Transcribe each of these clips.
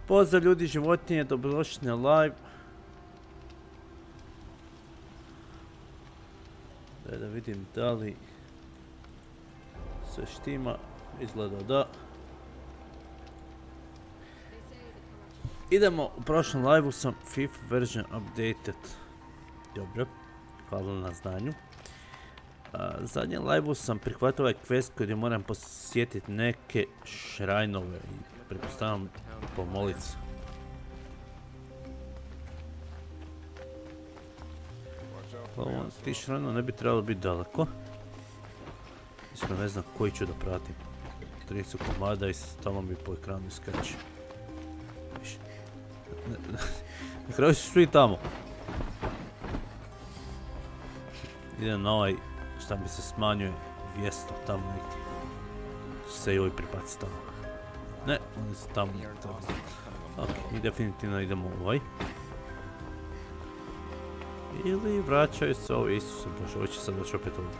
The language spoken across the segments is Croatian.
Pozdrav ljudi, životinje, dobrodošli na live. Da vidim da li se štima, izgleda da. Idemo, u prošlom live-u sam FIFA version updated. Dobro, hvala na znanju. Zadnjem live-u sam prihvatio ovaj quest gdje moram posjetiti neke šrajnove i pretpostavljam pomolit se. Ti šrajnova ne bi trebalo biti daleko. Mislim, ne znam koji ću da pratim. 30 komada i stalno mi po ekranu iskače. Na kraju su svi tamo. Idem na ovaj, šta mi se smanjuje, 200 tamo negdje. Se i ovi pripaci tamo. Ne, oni su tamo. Ok, mi definitivno idemo ovaj. Ili vraćaju se ovi, Isuse Bože, ovo će sad doći opet ovdje.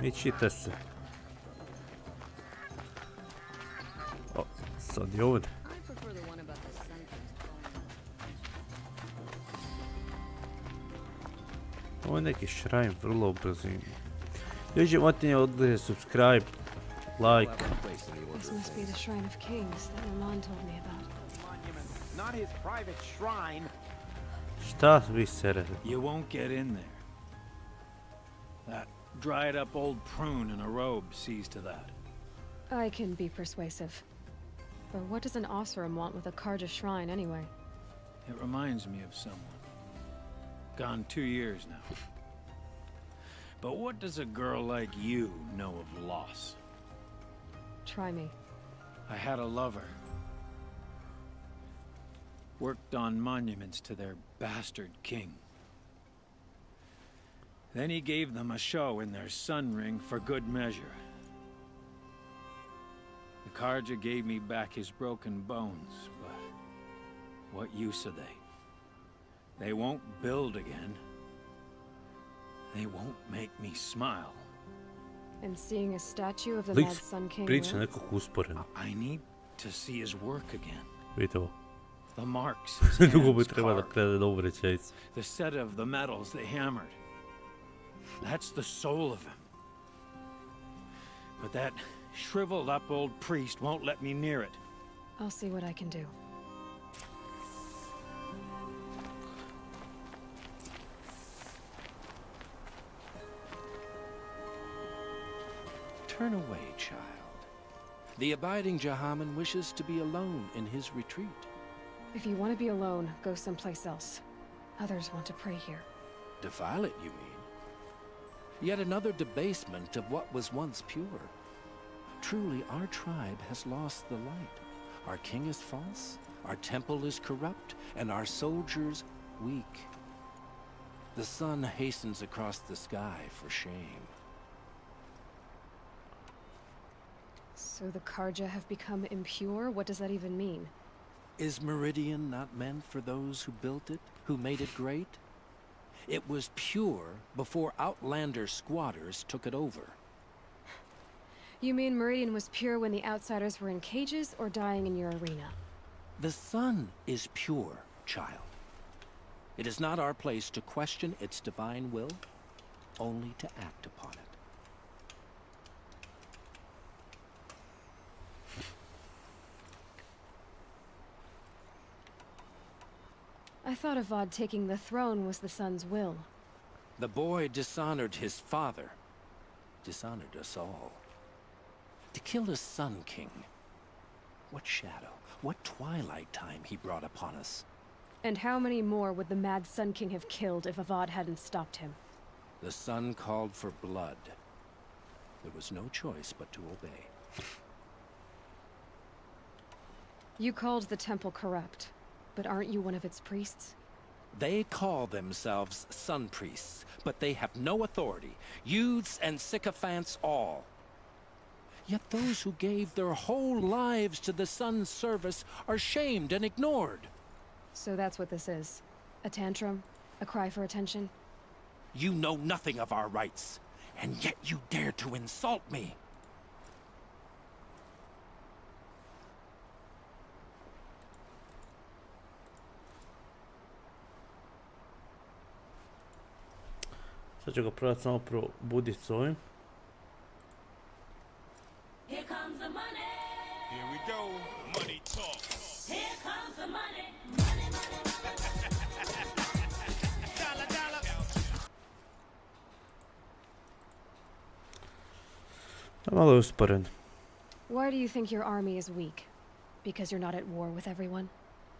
Mičite se. O, sad je ovdje. Ovo je neki šrajn, vrlo ubrzini. Ljudi životinje, odgledajte, subscribe, like. This must be the Shrine of Kings that Milan told me about. Not his private shrine. Šta vi serete? You won't get in there. That dried up old prune in a robe sees to that. I can be persuasive. But what does an Osram want with a Karja shrine anyway? It reminds me of someone. Gone 2 years now. But what does a girl like you know of loss? Try me. I had a lover. Worked on monuments to their bastard king. Then he gave them a show in their sun ring for good measure. The Karja gave me back his broken bones, but what use are they? They won't build again. They won't make me smile. And seeing a statue of the Mad Sun King Priča will? nekog usporena. I need to see his work again. Vidite ovo. The marks his Dugo bi hands treba da carved. krene da ovu rečenicu. The set of the metals they hammered. That's the soul of him. But that shriveled up old priest won't let me near it. I'll see what I can do. Turn away, child. The abiding Jahaman wishes to be alone in his retreat. If you want to be alone, go someplace else. Others want to pray here. Defile it, you mean? Yet another debasement of what was once pure. Truly, our tribe has lost the light. Our king is false, our temple is corrupt, and our soldiers weak. The sun hastens across the sky for shame. So the Karja have become impure? What does that even mean? Is Meridian not meant for those who built it, who made it great? It was pure before outlander squatters took it over. You mean Meridian was pure when the outsiders were in cages or dying in your arena? The sun is pure, child. It is not our place to question its divine will, only to act upon it. I thought Avad taking the throne was the sun's will. The boy dishonored his father, dishonored us all. To kill a sun king. What shadow, what twilight time he brought upon us. And how many more would the Mad Sun King have killed if Avad hadn't stopped him? The sun called for blood. There was no choice but to obey. You called the temple corrupt, but aren't you one of its priests? They call themselves sun priests, but they have no authority. Youths and sycophants all. Yet those who gave their whole lives to the sun's service are shamed and ignored. So that's what this is. A tantrum? A cry for attention? You know nothing of our rights, and yet you dare to insult me. Sad ću ga probati samo probuditi s ovim. Here comes the money. Here we go. Money talk. Here comes the money. Money, money, money. Dollar, dollar. Malo je usporen. Why do you think your army is weak? Because you're not at war with everyone?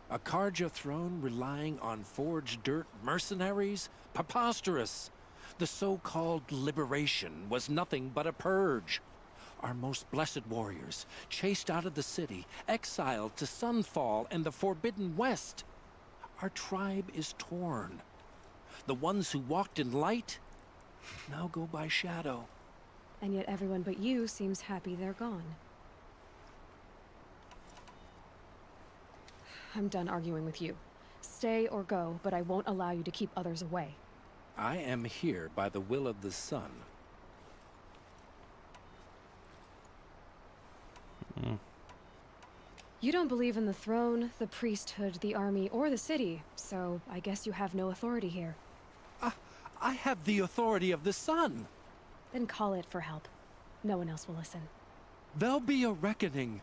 A Karja throne relying on forged dirt mercenaries? Preposterous! The so-called liberation was nothing but a purge. Our most blessed warriors, chased out of the city, exiled to Sunfall and the Forbidden West. Our tribe is torn. The ones who walked in light now go by shadow. And yet everyone but you seems happy they're gone. I'm done arguing with you. Stay or go, but I won't allow you to keep others away. I am here by the will of the sun. You don't believe in the throne, the priesthood, the army, or the city, so I guess you have no authority here. I have the authority of the sun. Then call it for help. No one else will listen. There'll be a reckoning.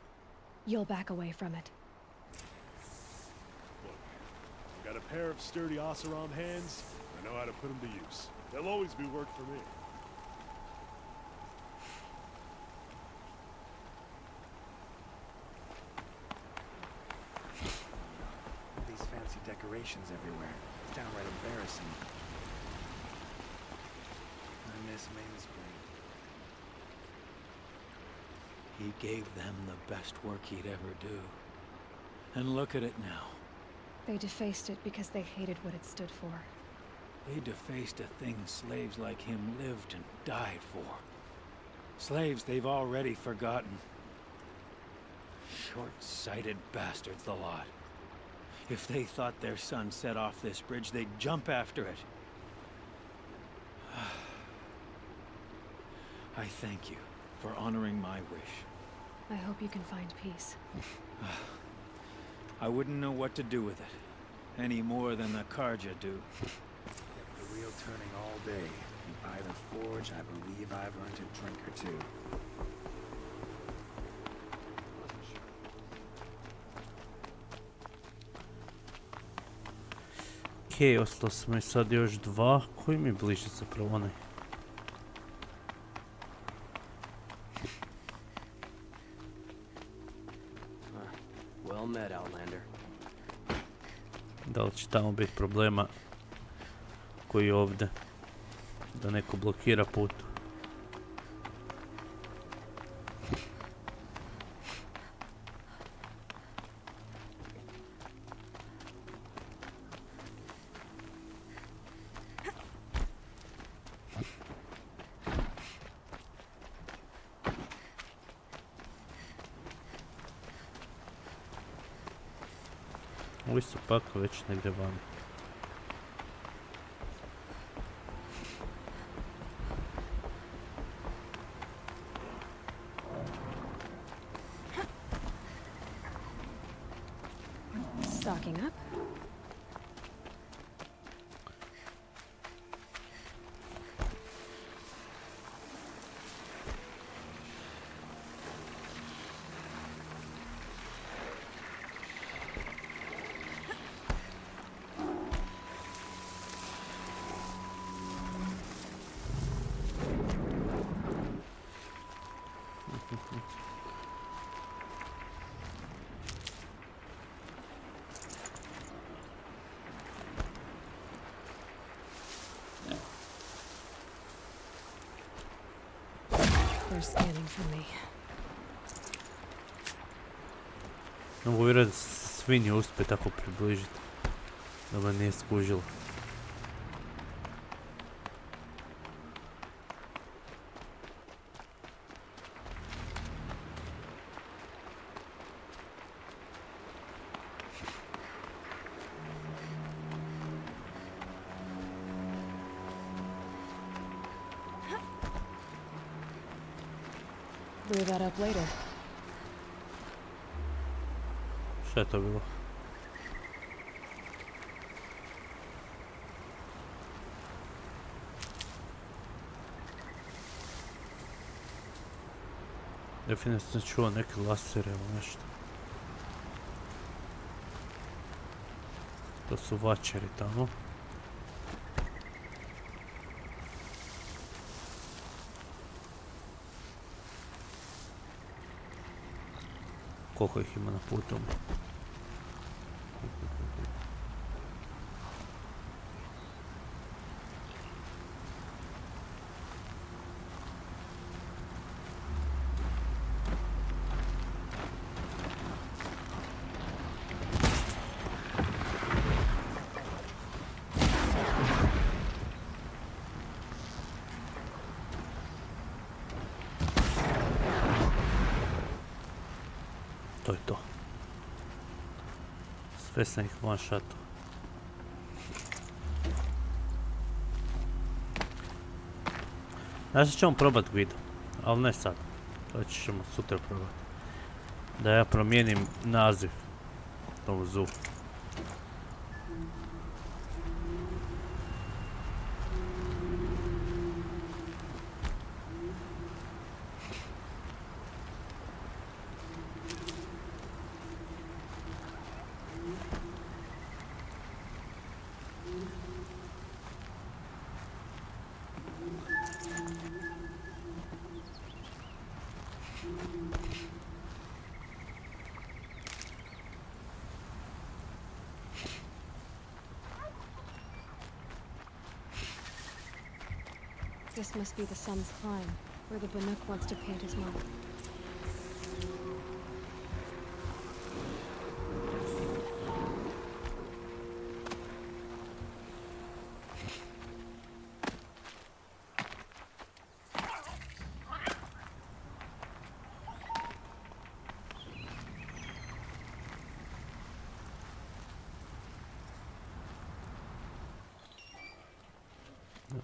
You'll back away from it. Look, I've got a pair of sturdy Oseram hands. I know how to put them to use. There'll always be work for me. These fancy decorations everywhere. It's downright embarrassing. I miss Mainspring. He gave them the best work he'd ever do. And look at it now. They defaced it because they hated what it stood for. They defaced a thing slaves like him lived and died for. Slaves they've already forgotten. Short-sighted bastards, the lot. If they thought their son set off this bridge, they'd jump after it. I thank you for honoring my wish. I hope you can find peace. I wouldn't know what to do with it, any more than the Karja do. The wheel turning all day. And by the forge, I believe I've earned a drink or two. Okej, ostalo smo i sad još dva. Koji mi je bliže zapravo onaj? Well met, Outlander. Da li će tamo biti problema koji je ovdje? Da neko blokira put. Ovi su pak već negdje van. Stocking up. They're scanning for me. Ne mogu vjerati da svinje uspije tako približiti. Da me nije skužilo. Blew that up later. Šta je to bilo? Definitivno sam čuo neke lasere ili nešto. To su vačeri tamo. Koliko ih ima na putu? To je to. Sve sam ih one shot. Znači ćemo probat Guido, ali ne sad. To ćemo sutra probat. Da ja promijenim naziv tomu zoo. This must be the sun's climb, where the Banuk wants to paint his mark.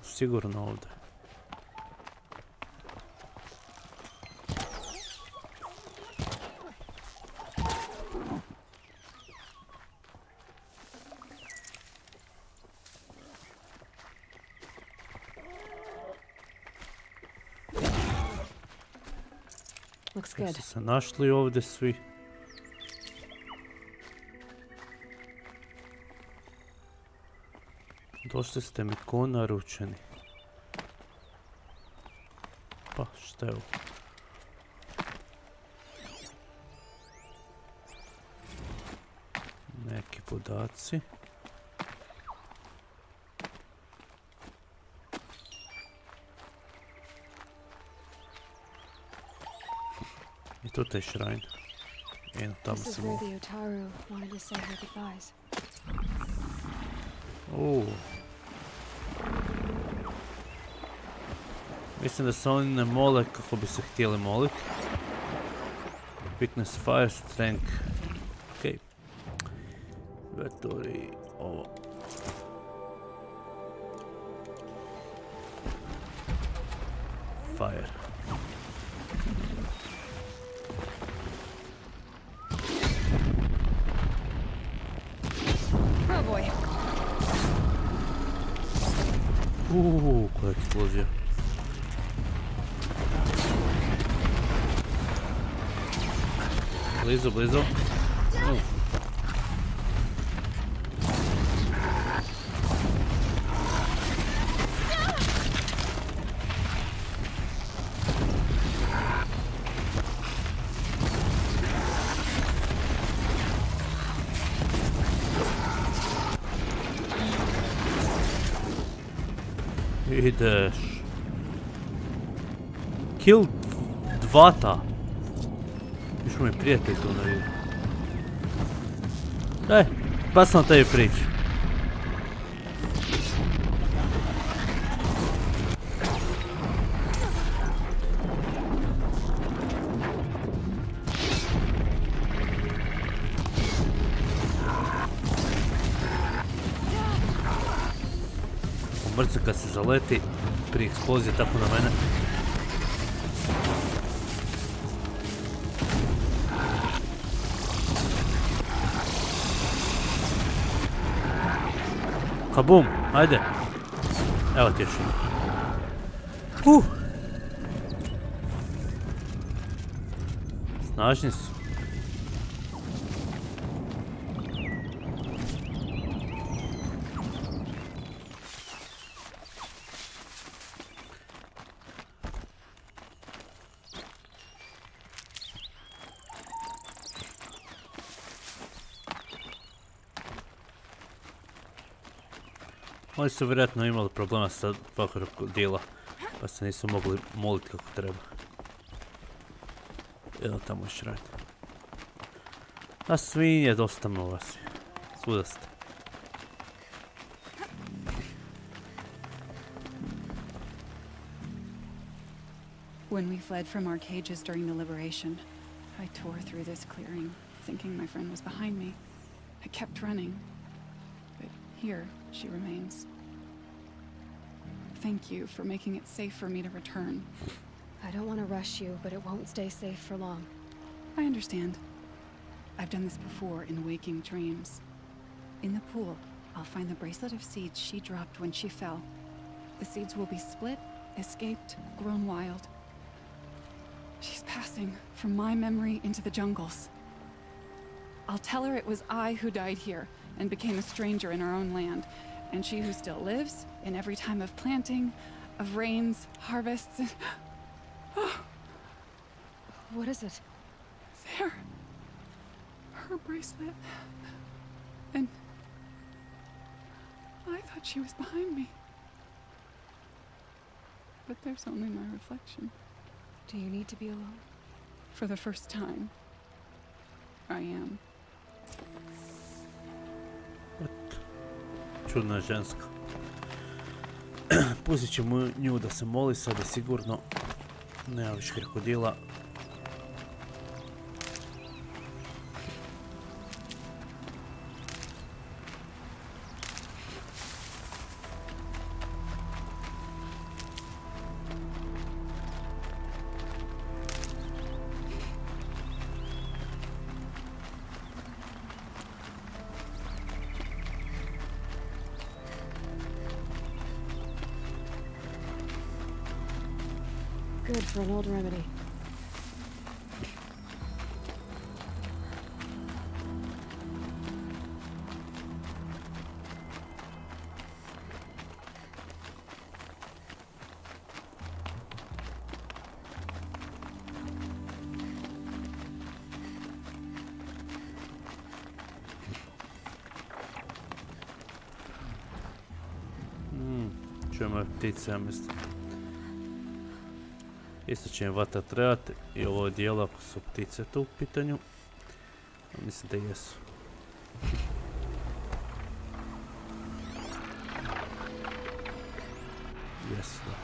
Sigurno ovdje. Looks good. Jeste se našli ovdje svi? Došli ste mi ko naručeni. Pa šta je ovo? Neki podaci. I to taj šrajn. Eno, tamo This is sam where ovo. the Otaru wanted to say her goodbyes. Mislim da se oni ne mole kako bi se htjeli moliti. Weakness, fire, strength. Ok. Inventory, ovo. Fire. Oh boy. Koja eksplozija. Blizu, blizu. Ideš. Kill dvata. Išao mi prijatelj tu na vidu. Pa sam tebi priču. Mrce kad se zaleti prije eksplozije tako na mene. Kabum, ajde. Evo ti još. Snažni su. Oni su vjerojatno imali problema sa dva krokodila, pa se nisu mogli moliti kako treba. Evo tamo još radi. A svinje dosta mnogo svi. Svuda ste. When we fled from our cages during the liberation, I tore through this clearing, thinking my friend was behind me. I kept running, but here she remains. Thank you for making it safe for me to return. I don't want to rush you, but it won't stay safe for long. I understand. I've done this before in waking dreams. In the pool, I'll find the bracelet of seeds she dropped when she fell. The seeds will be split, escaped, grown wild. She's passing from my memory into the jungles. I'll tell her it was I who died here and became a stranger in our own land, and she who still lives in every time of planting, of rains, harvests, and... What is it? There. Her bracelet. And... I thought she was behind me. But there's only my reflection. Do you need to be alone? For the first time, I am. Čudna ženska. Pustit ćemo nju da se moli, sad je sigurno. Nema više krokodila. Good for an old remedy. Čujemo ptice, ja mislim. Isto će im vata trebati i ovo dijelo ako su ptice tu u pitanju. Mislim da jesu. Jesu, da.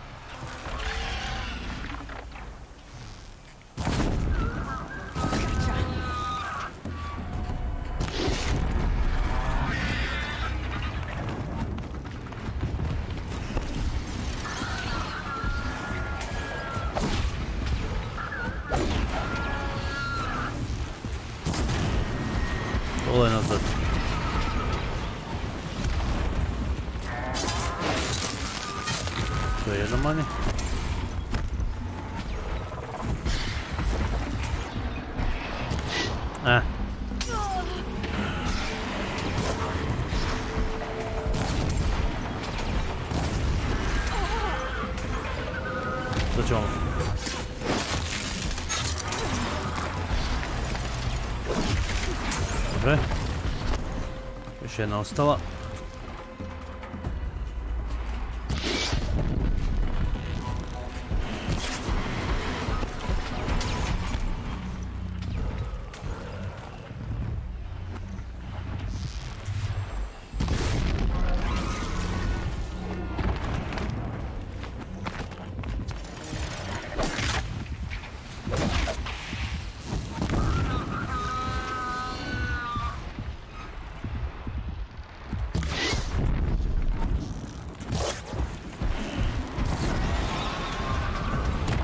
Ovo je nazad. To je jedno manje. To ćemo. Dobre. Još jedna ostala.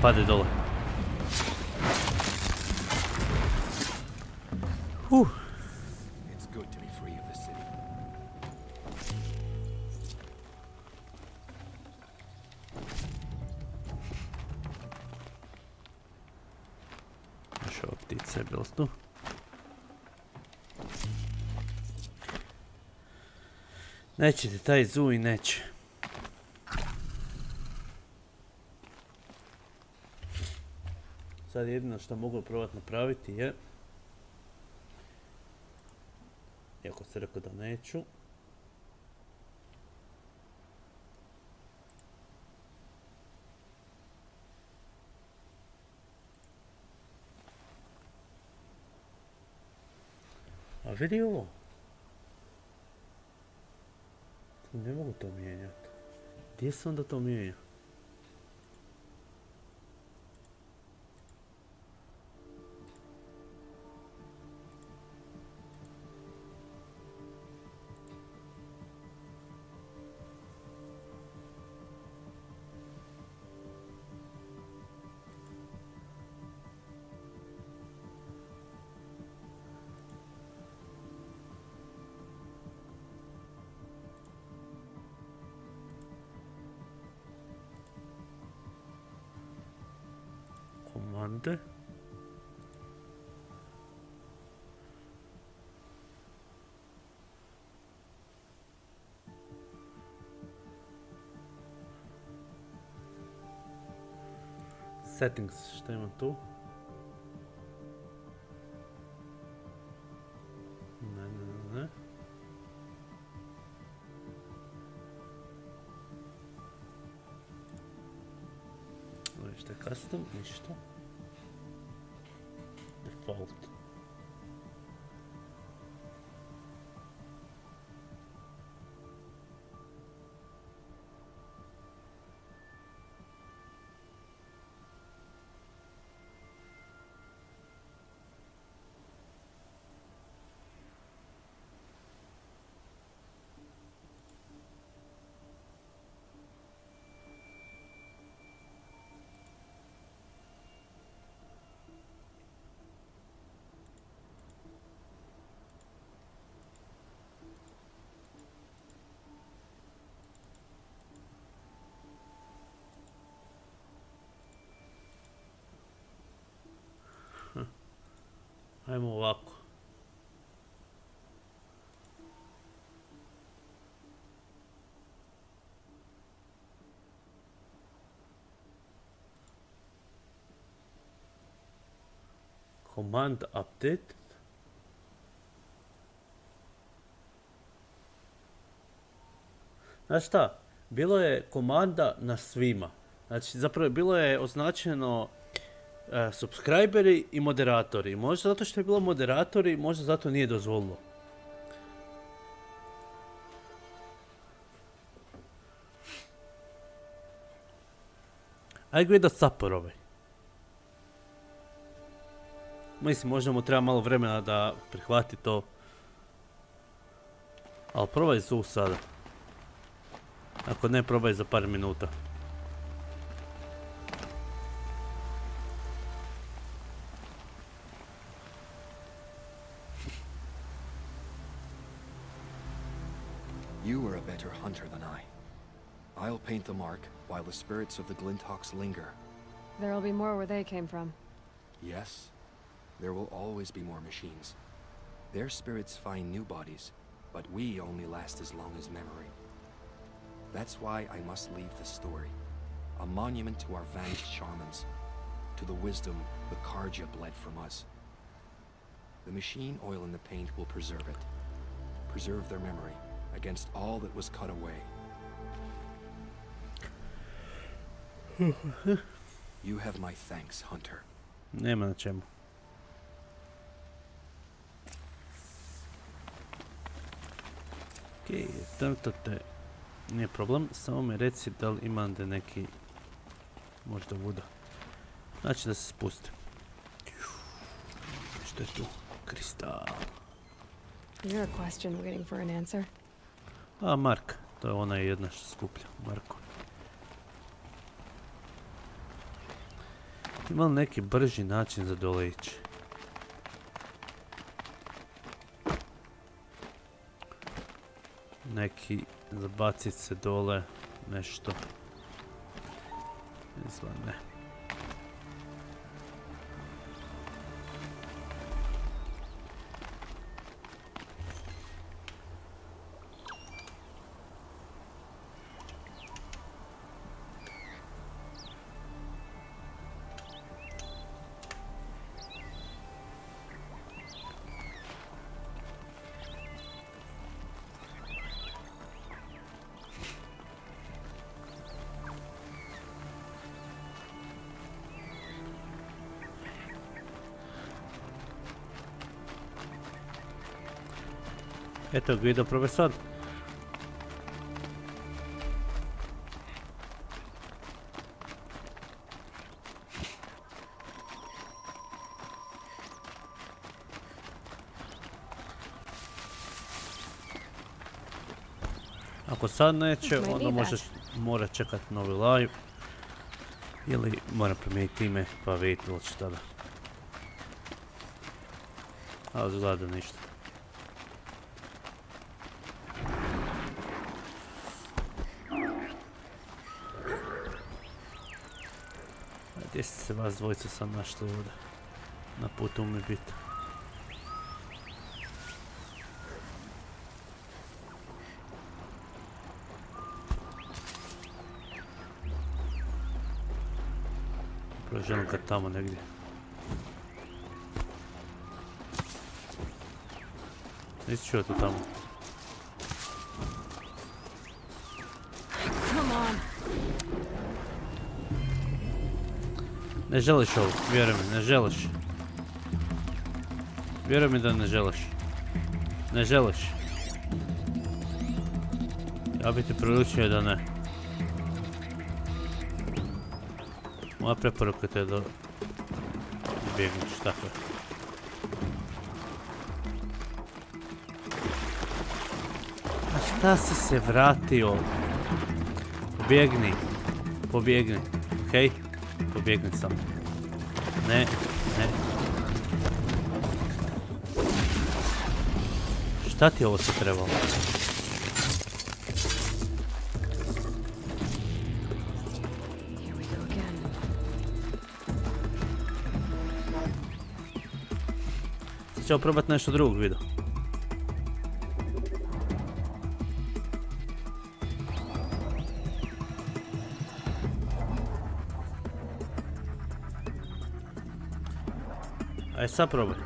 Pade dole. It's good to be free of the city. Sve je bilo tu. Neće ti taj zu i neće. Sad jedino što mogu probati napraviti je, iako se rekao da neću, a vidi ovo, ne mogu to mijenjati. Gdje se onda to mijenja? Komande. Settings, šta imam tu? Ne. Ovo je šta je custom, ništa. Default. Ajmo ovako. Command update. Znači šta? Bilo je komanda na svima. Znači zapravo bilo je označeno subscriberi i moderatori. Možda zato što je bilo moderatori, možda zato nije dozvolilo. Ajde gledat saporove. Mislim, možda mu treba malo vremena da prihvati to. Ali probaj zu sada. Ako ne, probaj za par minuta. You are a better hunter than I. I'll paint the mark while the spirits of the Glinthawks linger. There'll be more where they came from. Yes, there will always be more machines. Their spirits find new bodies, but we only last as long as memory. That's why I must leave the story. A monument to our vanished shamans, to the wisdom the Karja bled from us. The machine oil in the paint will preserve it. Preserve their memory against all that was cut away. You have my thanks, Hunter. Nema na čemu. Okej, te nije problem, samo mi reci da li imam da neki možda vuda. Znači da se spusti. Što je tu? Kristal. Is there a question waiting for an answer? A, Mark. To je ona jedna što skuplja. Marko. Ima li neki brži način za dole ići? Neki zabacit se dole, nešto. Izgleda ne. Eto Guido probaj sad. Ako sad neće, onda mora čekati novi live. Ili moram promijeniti ime, pa vidjeti li će tada. Ali izgleda ništa. Gdje ste se vas dvojica sad našli ovdje? Na putu mi biti. Želim kad tamo negdje. Nisi čuo to tamo. Ne želiš ovo, vjeruj mi, ne želiš. Vjeruj mi da ne želiš. Ne želiš. Ja bi ti preručio da ne. Moja preporuka te je da bjegneš, tako je. A šta si se vratio? Pobjegni. Pobjegni. Okej? Pobjegni sam. Ne, ne. Šta ti ovo se trebalo? Ćemo probati nešto drugog video. Aj sad probaj.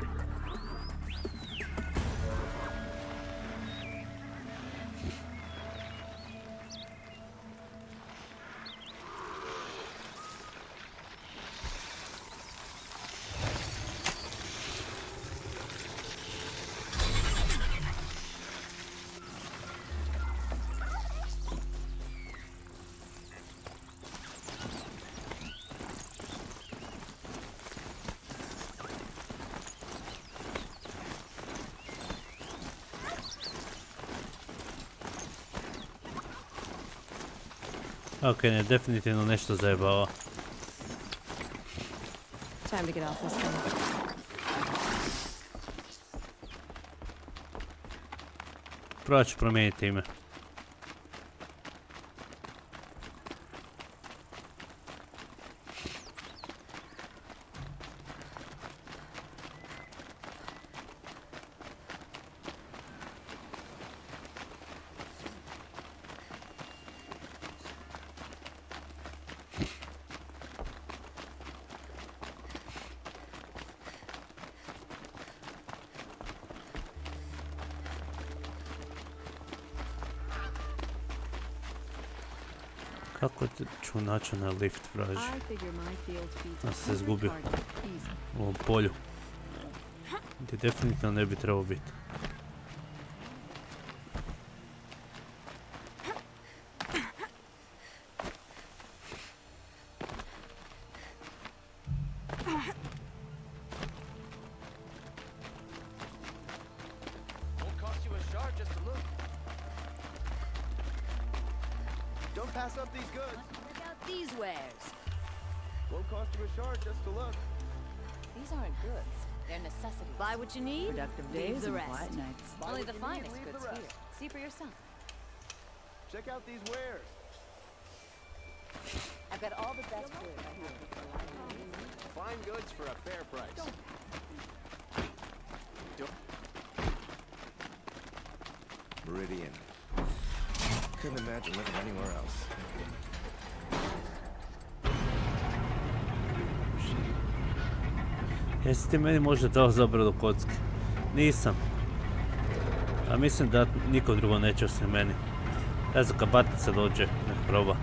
Ok, ne, definitivno nešto zajebava. Time to get off this thing. Probat ću promijeniti ime. Kako ću naći na lift, vraži? Ja sam se izgubio u ovom polju. Gdje definitivno ne bi trebao biti. Buy what you need, Productive leave days the and rest. quiet nights. Only the finest goods here. See for yourself. Check out these wares. I've got all the best goods. Fine goods for a fair price. Meridian. Couldn't imagine living anywhere else. Jesi ti meni možda dao zabranu kocke? Nisam. A mislim da niko drugo neće osim meni. Ja znam kad batica dođe, nek proba.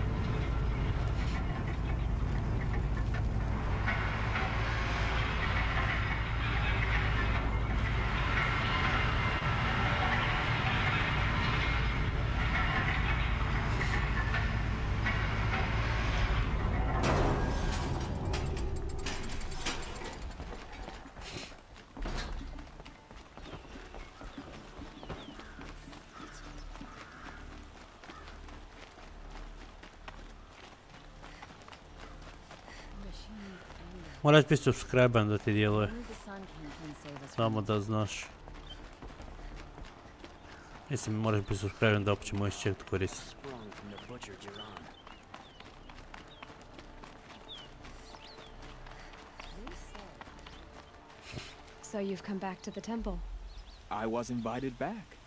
Moraš biti subscriben da ti djeluje. Samo da znaš. Mislim, moraš biti subscriben da uopće možeš čekt koristiti. So you've come back to the temple. I was invited back.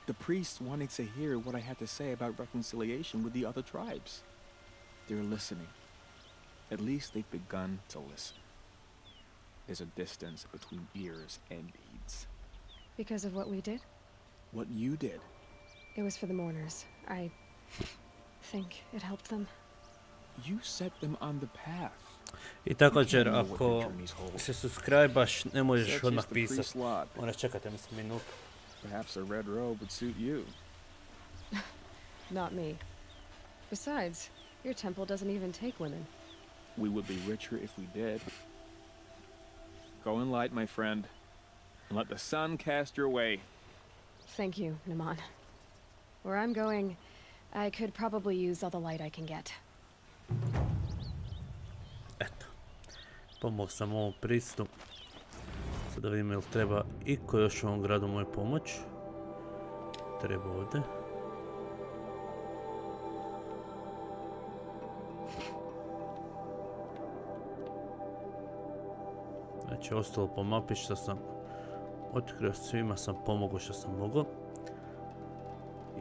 The priests wanted to hear what I had to say about reconciliation with the other tribes. They're listening. At least they've begun to listen. There's a distance between ears and deeds. Because of what we did? What you did. It was for the mourners. I think it helped them. You set them on the path. I također, ako se subscribaš, ne možeš odmah pisati. Moraš čekati, mislim, minutu. Perhaps a red robe would suit you. Not me. Besides, your temple doesn't even take women. We would be richer if we did. Go in light, my friend, and let the sun cast your way. Thank you, Naman. Where I'm going, I could probably use all the light I can get. Eto, pomog sam ovom pristu. Sada da vidim jel treba iko još u ovom gradu moju pomoć. Treba ovdje. Znači, ostalo po mapi što sam otkrio, svima sam pomogao što sam mogao.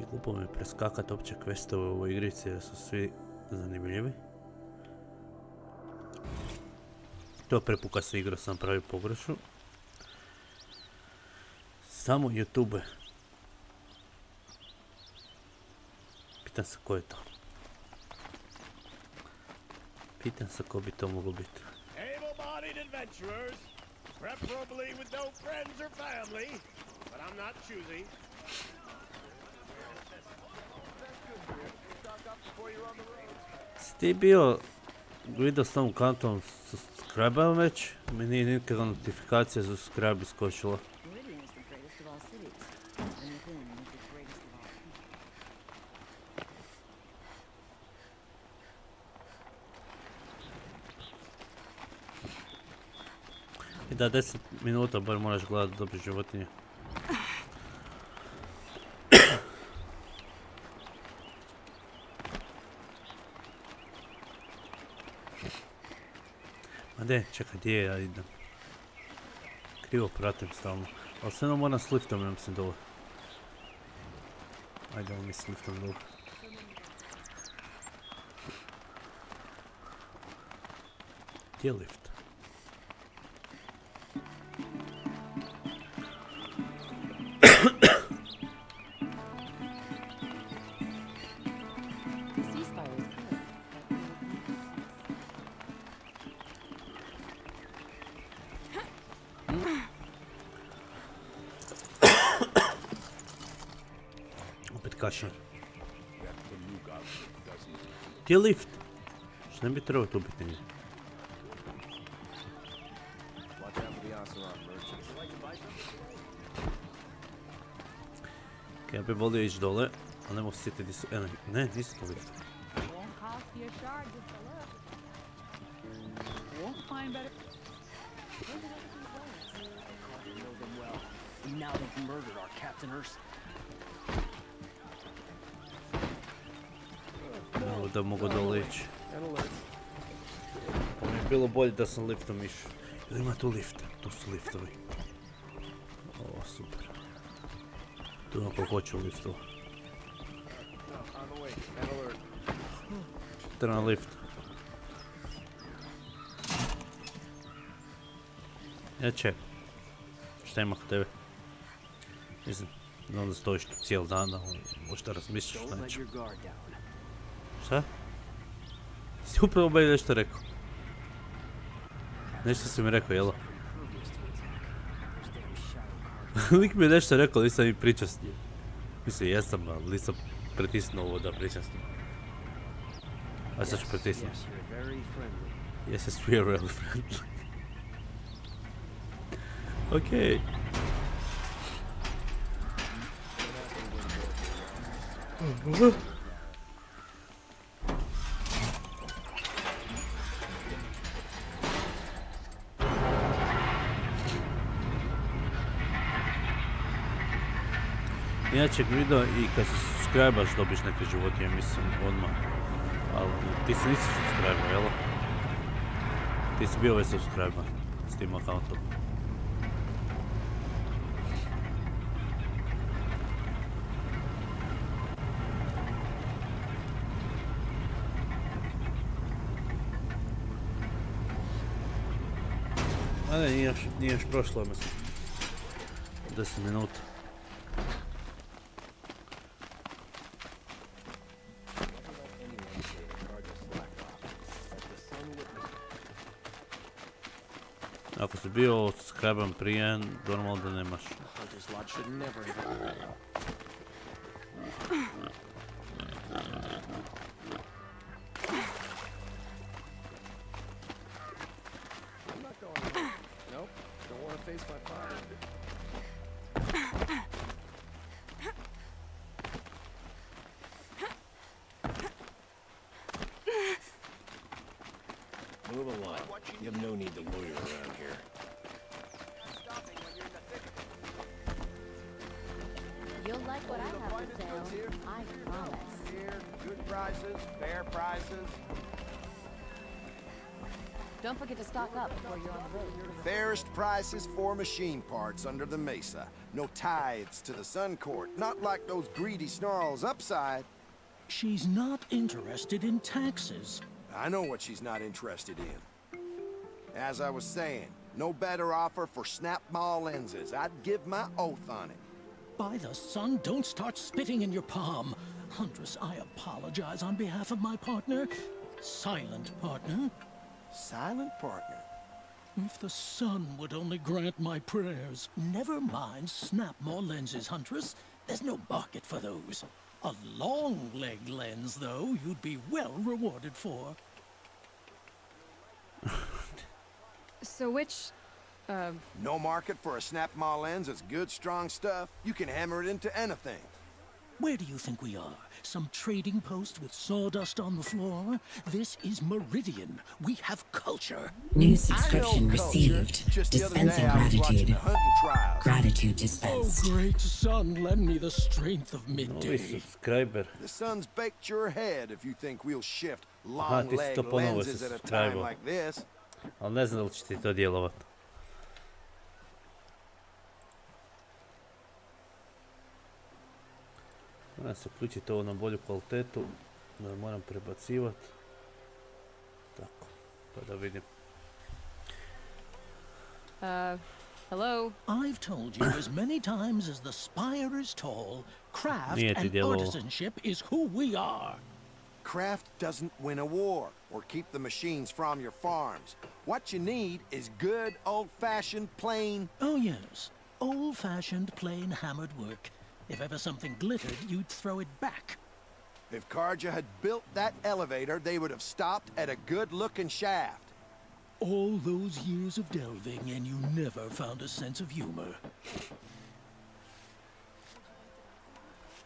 I glupo mi je preskakati opće questove u ovoj igrici jer su svi zanimljivi. To prepuka se igra, sam pravi pogrešu. Samo YouTube. Pitam se ko je to. Pitam se ko bi to moglo biti. Able-bodied adventurers, preferably with no friends or family, but I'm not choosy. Si ti bio Guido s tom kantom subscribe-a već? Mi nije nikakva notifikacija za subscribe iskočila. I da 10 minuta bar moraš gledati da dobiš životinje. Ma de, čekaj, gdje ja idem? Krivo pratim stalno. Ali sve moram s liftom, ja mislim, dole. Ajde, mi s liftom dole. Gdje je lift? Kašar. Gdje je lift? Što ne bi trebao tu biti nije? Ja bi volio ići dole, ali ne mogu se sjetiti di su... Ne, nisu to lift. Da mogu dole ići. Mi je bilo bolje da sam liftom išao. Ili ima tu lift? Tu su liftovi. O, super. Tu ako hoću liftova. Treba na lift. Jače. Šta ima kod tebe? Mislim, onda stojiš tu cijel dan, da možda razmišljaš na nečem. Šta? Si upravo meni nešto rekao. Nešto si mi rekao, jelo? Lik mi je nešto rekao, nisam mi pričao s njim. Mislim, jesam, ali nisam pritisnuo ovo da pričam s njim. A sad ću pritisnuti. Yes, we are really friendly. Okej. Inače Guido, i kad se subscribe-aš dobiš neke životinje, mislim, odmah. Ali ti se nisi subscribe-a, jel? Ti si bio već subscribe-a s tim accountom. A ne, nije još prošlo, mislim. 10 minuta. Ako si bio subscribe-an prije, normalno da nemaš. Move along. You have no need to loiter around here. You'll like what I have to say. I promise. Here, good prices, fair prices. Don't forget to stock up before you're on the road. Fairest prices for machine parts under the mesa. No tithes to the Sun Court, not like those greedy snarls upside. She's not interested in taxes. I know what she's not interested in. As I was saying, no better offer for snap-ball lenses. I'd give my oath on it. By the sun, don't start spitting in your palm. Huntress, I apologize on behalf of my partner. Silent partner. Silent partner? If the sun would only grant my prayers. Never mind snap more lenses, Huntress. There's no market for those. A long leg lens, though, you'd be well rewarded for. So which, No market for a snap-ma lens is good, strong stuff. You can hammer it into anything. Where do you think we are? Some trading post with sawdust on the floor? This is Meridian. We have culture. New subscription received. Dispensing gratitude. Gratitude dispensed. Oh, great sun, lend me the strength of midday. Subscriber. The sun's baked your head if you think we'll shift long leg lenses at a time like this. Ali ne znam da li će ti to djelovat. Moram se uključiti ovo na bolju kvalitetu, da moram prebacivati. Tako, pa da vidim. Hello? I've told you as many times as the spire is tall, craft and artisanship is who we are. Craft doesn't win a war or keep the machines from your farms. What you need is good, old-fashioned, plain... Oh, yes. Old-fashioned, plain, hammered work. If ever something glittered, you'd throw it back. If Karja had built that elevator, they would have stopped at a good-looking shaft. All those years of delving, and you never found a sense of humor.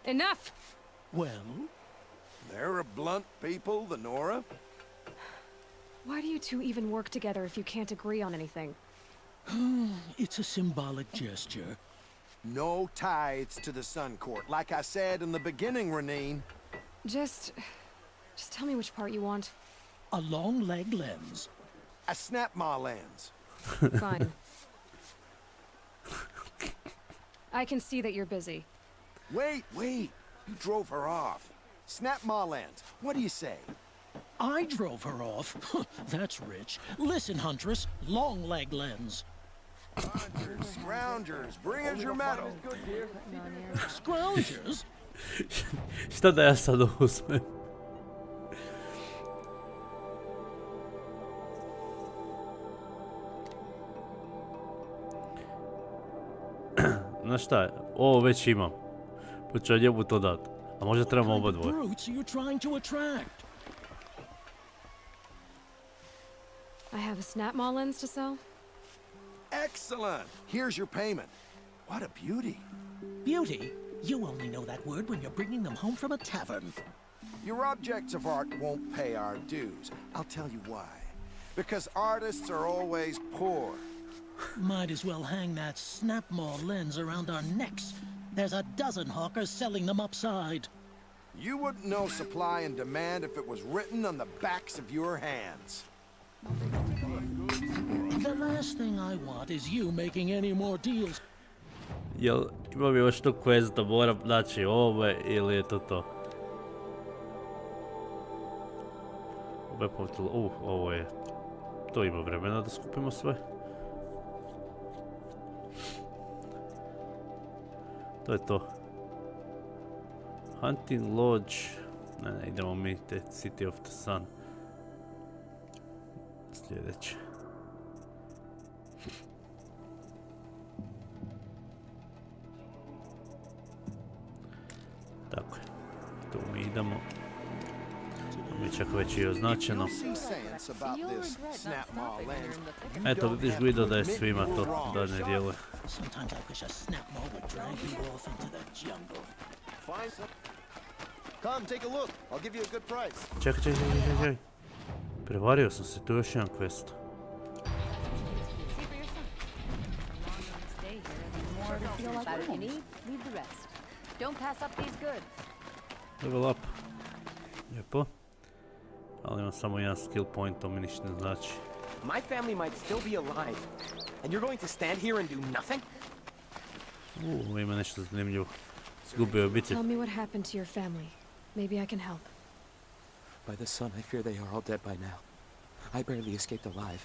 Enough! Well? They're a blunt people, the Nora. Why do you two even work together if you can't agree on anything? It's a symbolic gesture. No tithes to the Sun Court, like I said in the beginning, Renine. Just tell me which part you want. A long leg lens. A snap-ma lens. Fine. I can see that you're busy. Wait. You drove her off. Snap-ma lens. What do you say? I drove her off? That's rich. Listen, Huntress. Long leg lens. Scroungers, bring us your medal. Scroungers? Šta da ja sad uzmem? Znaš šta, ovo već imam. Pa ću njemu to dat. A možda trebamo oba dvoje. I have a snap-ma lens to sell. Excellent. Here's your payment. What a beauty. Beauty? You only know that word when you're bringing them home from a tavern. Your objects of art won't pay our dues. I'll tell you why. Because artists are always poor. Might as well hang that snap-ma lens around our necks. There's a dozen hawkers selling them upside. You wouldn't know supply and demand if it was written on the backs of your hands. The last thing I want is you making any more deals. Jel imam još tu quest da moram naći ove ili je to to? Ovo je... To ima vremena da skupimo sve. To je to. Hunting Lodge. Ne, idemo mi te City of the Sun. Sljedeće. Tako je. Tu mi idemo. To mi je čak već i označeno. Eto, vidiš Guido da je svima to da ne djeluje. Čekaj. Prevario sam se, tu još jedan quest. Level up. Lijepo. Ali imam samo jedan skill point, to mi ništa ne znači. My family might still be alive, and you're going to stand here and do nothing? Ima nešto zanimljivo. Zgubio obitelj. Tell me what happened to your family. Maybe I can help. By the sun, I fear they are all dead by now. I barely escaped alive.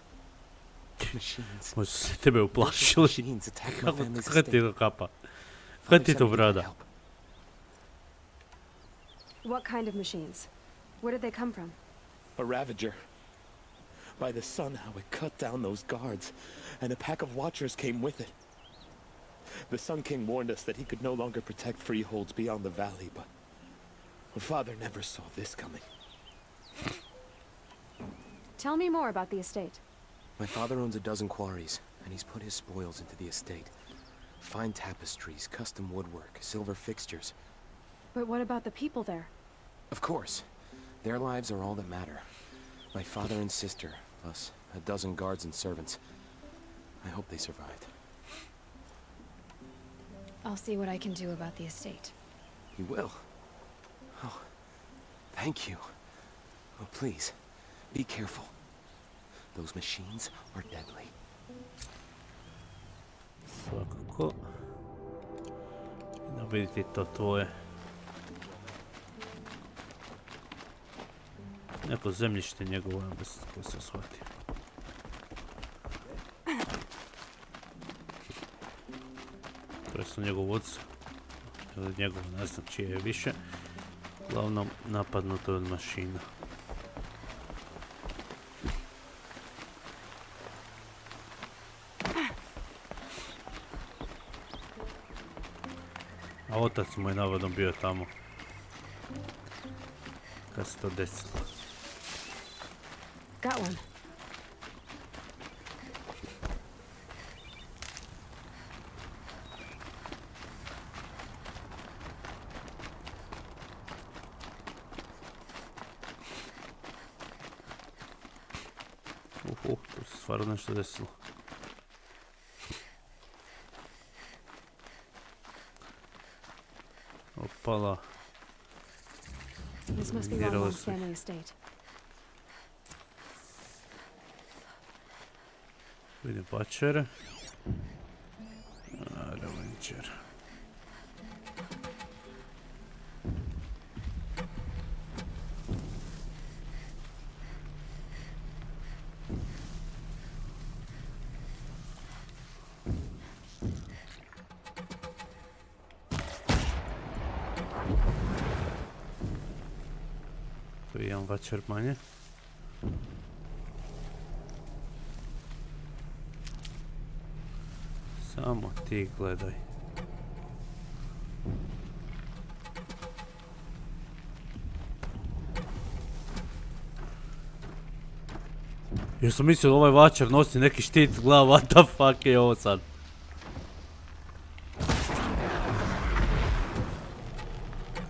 Machines. Možda su se tebe uplašili. Machines attacked my family's Kako ti to estate. kapa? Kako ti to brada? What kind of machines? Where did they come from? A ravager. By the sun, how it cut down those guards, and a pack of watchers came with it. The Sun King warned us that he could no longer protect freeholds beyond the valley, but Father never saw this coming. Tell me more about the estate. My father owns a dozen quarries, and he's put his spoils into the estate. Fine tapestries, custom woodwork, silver fixtures. But what about the people there? Of course. Their lives are all that matter. My father and sister, plus a dozen guards and servants. I hope they survived. I'll see what I can do about the estate. You will? Oh, thank you. Oh, please, be careful. Those machines are deadly. Svakako. Da vidite to tvoje. Neko zemljište njegovo, bez ko se shvatio. To je su njegov oca. Ili njegov, ne znam čije je više. Uglavnom napadnuto od mašina. A otac mu je navodno bio tamo. Kad se to desilo. Got one. Tu se stvarno nešto desilo. Opala. This must be Longmom's family estate. Vidim pačere. Ravenčer. Tu je jedan vačer manje. Samo ti gledaj. Ja sam mislio da ovaj vačar nosi neki štit, gleda, what the fuck je ovo sad?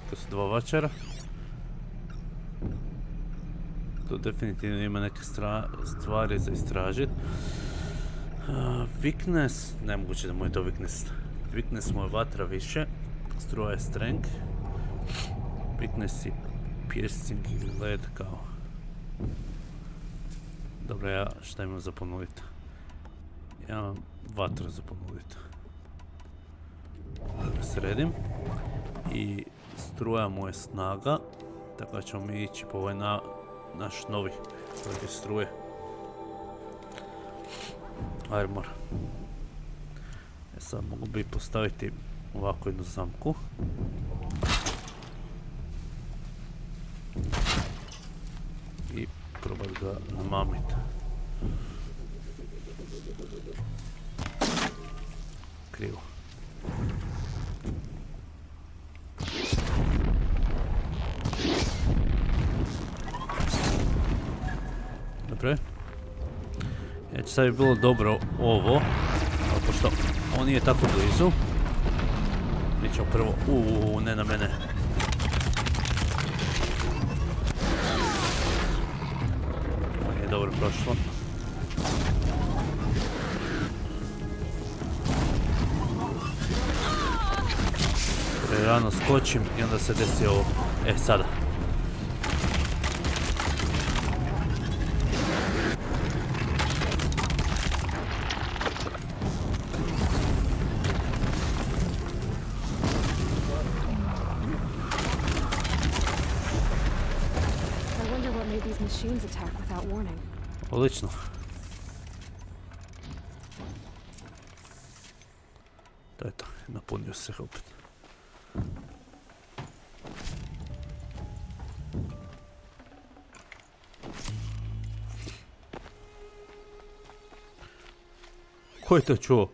To su dva vačara. Tu definitivno ima neke stvari za istražiti. Weakness, nemoguće da mu je to weakness. Weakness mu je vatra više. Struja je strength. Weakness i piercing ili led kao. Dobro, ja šta imam za ponuditi? Ja imam vatru za ponuditi. Sredim. I struja mu je snaga. Tako da ćemo mi ići po ovaj naš novi koji struje. Armor. Sad mogu bi postaviti ovako jednu zamku. I probati ga namamiti. Krivo. Dobro. Znači sad bi bilo dobro ovo, ali pošto on nije tako blizu, mi ćemo prvo, ne na mene. Ovo nije dobro prošlo. Rano skočim i onda se desi ovo. Sada. Machines attack without warning. Odlično. To je to, napunio se opet. Ko je to čuo?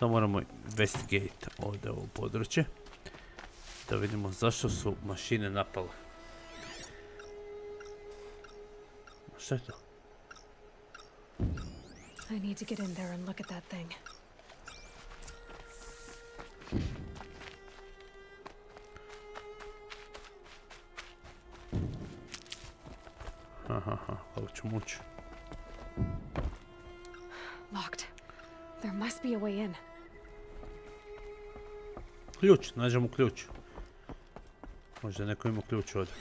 Da moramo investigate ovdje ovo područje. Da vidimo zašto su mašine napale. Šta je to? I need to get in there and look at that thing. Ovo ću mući. Locked. There must be a way in. Ključ, nađemo ključ. Možda neko ima ključ ovdje.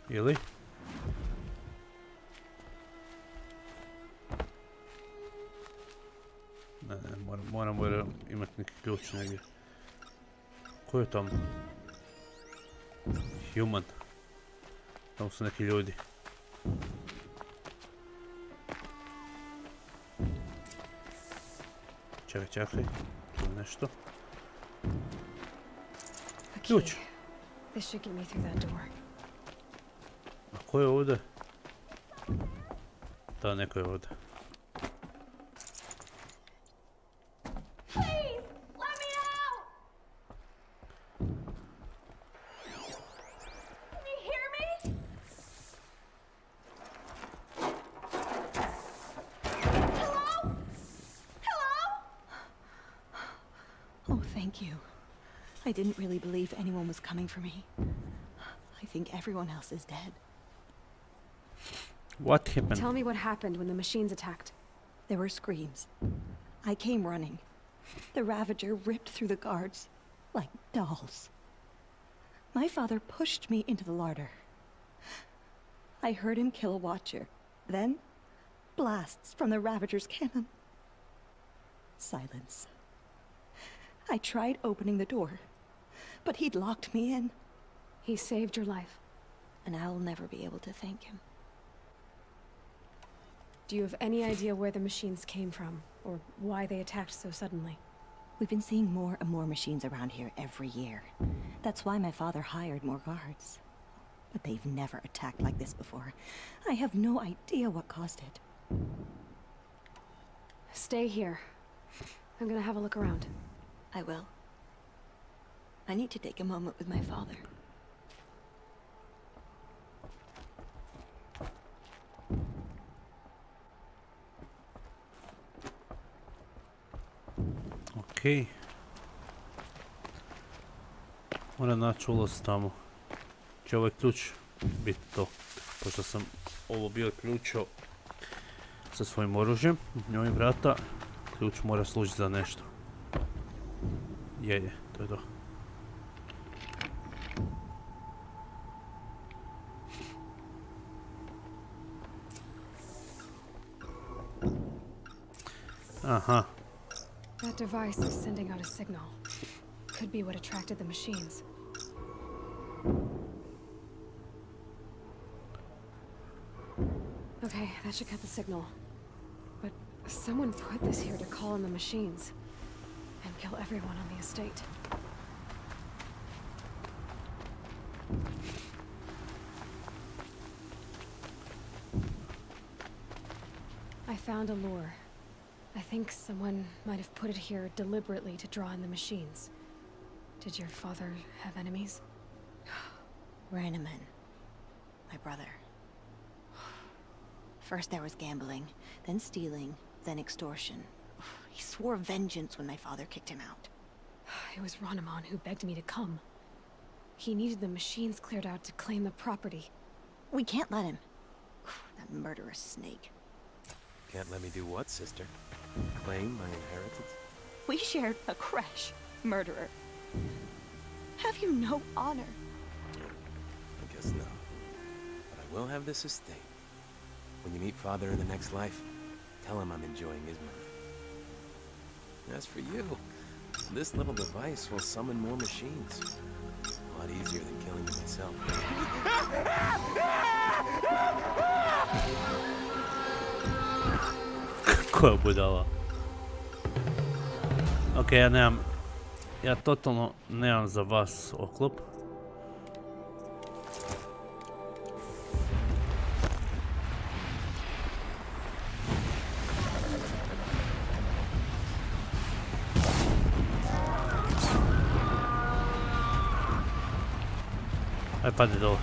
Ili? Ne, moramo imati neki ključ negdje. Ko je tamo? Human. Tamo su neki ljudi. Čekaj. Tu je nešto. Ključ. This should get me through that door. A ko je ovdje? Da, neko je ovdje. I didn't really believe anyone was coming for me. I think everyone else is dead. What happened? Tell me what happened when the machines attacked. There were screams. I came running. The Ravager ripped through the guards like dolls. My father pushed me into the larder. I heard him kill a watcher. Then, blasts from the Ravager's cannon. Silence. I tried opening the door, but he'd locked me in. He saved your life. And I'll never be able to thank him. Do you have any idea where the machines came from, or why they attacked so suddenly? We've been seeing more and more machines around here every year. That's why my father hired more guards. But they've never attacked like this before. I have no idea what caused it. Stay here. I'm gonna have a look around. I will. I need to take a moment with my father. Okej. Moram naći ulaz tamo. će ovaj ključ biti to. Pošto sam ovo bio ključio sa svojim oružjem, njoj vrata, ključ mora služiti za nešto. Je, to je to. Aha. That device is sending out a signal. Could be what attracted the machines. Okay, that should cut the signal. But someone put this here to call in the machines and kill everyone on the estate. I found a lure. I think someone might have put it here deliberately to draw in the machines. Did your father have enemies? Rainaman. My brother. First there was gambling, then stealing, then extortion. He swore vengeance when my father kicked him out. It was Rainaman who begged me to come. He needed the machines cleared out to claim the property. We can't let him. That murderous snake. Can't let me do what, sister? Claim my inheritance? We shared a creche, murderer. Have you no honor? I guess no. But I will have this estate. When you meet father in the next life, tell him I'm enjoying his money. As for you, this little device will summon more machines. A lot easier than killing them myself. Koja budala. Ok, ja totalno nemam za vas oklop. Aj, padne dole.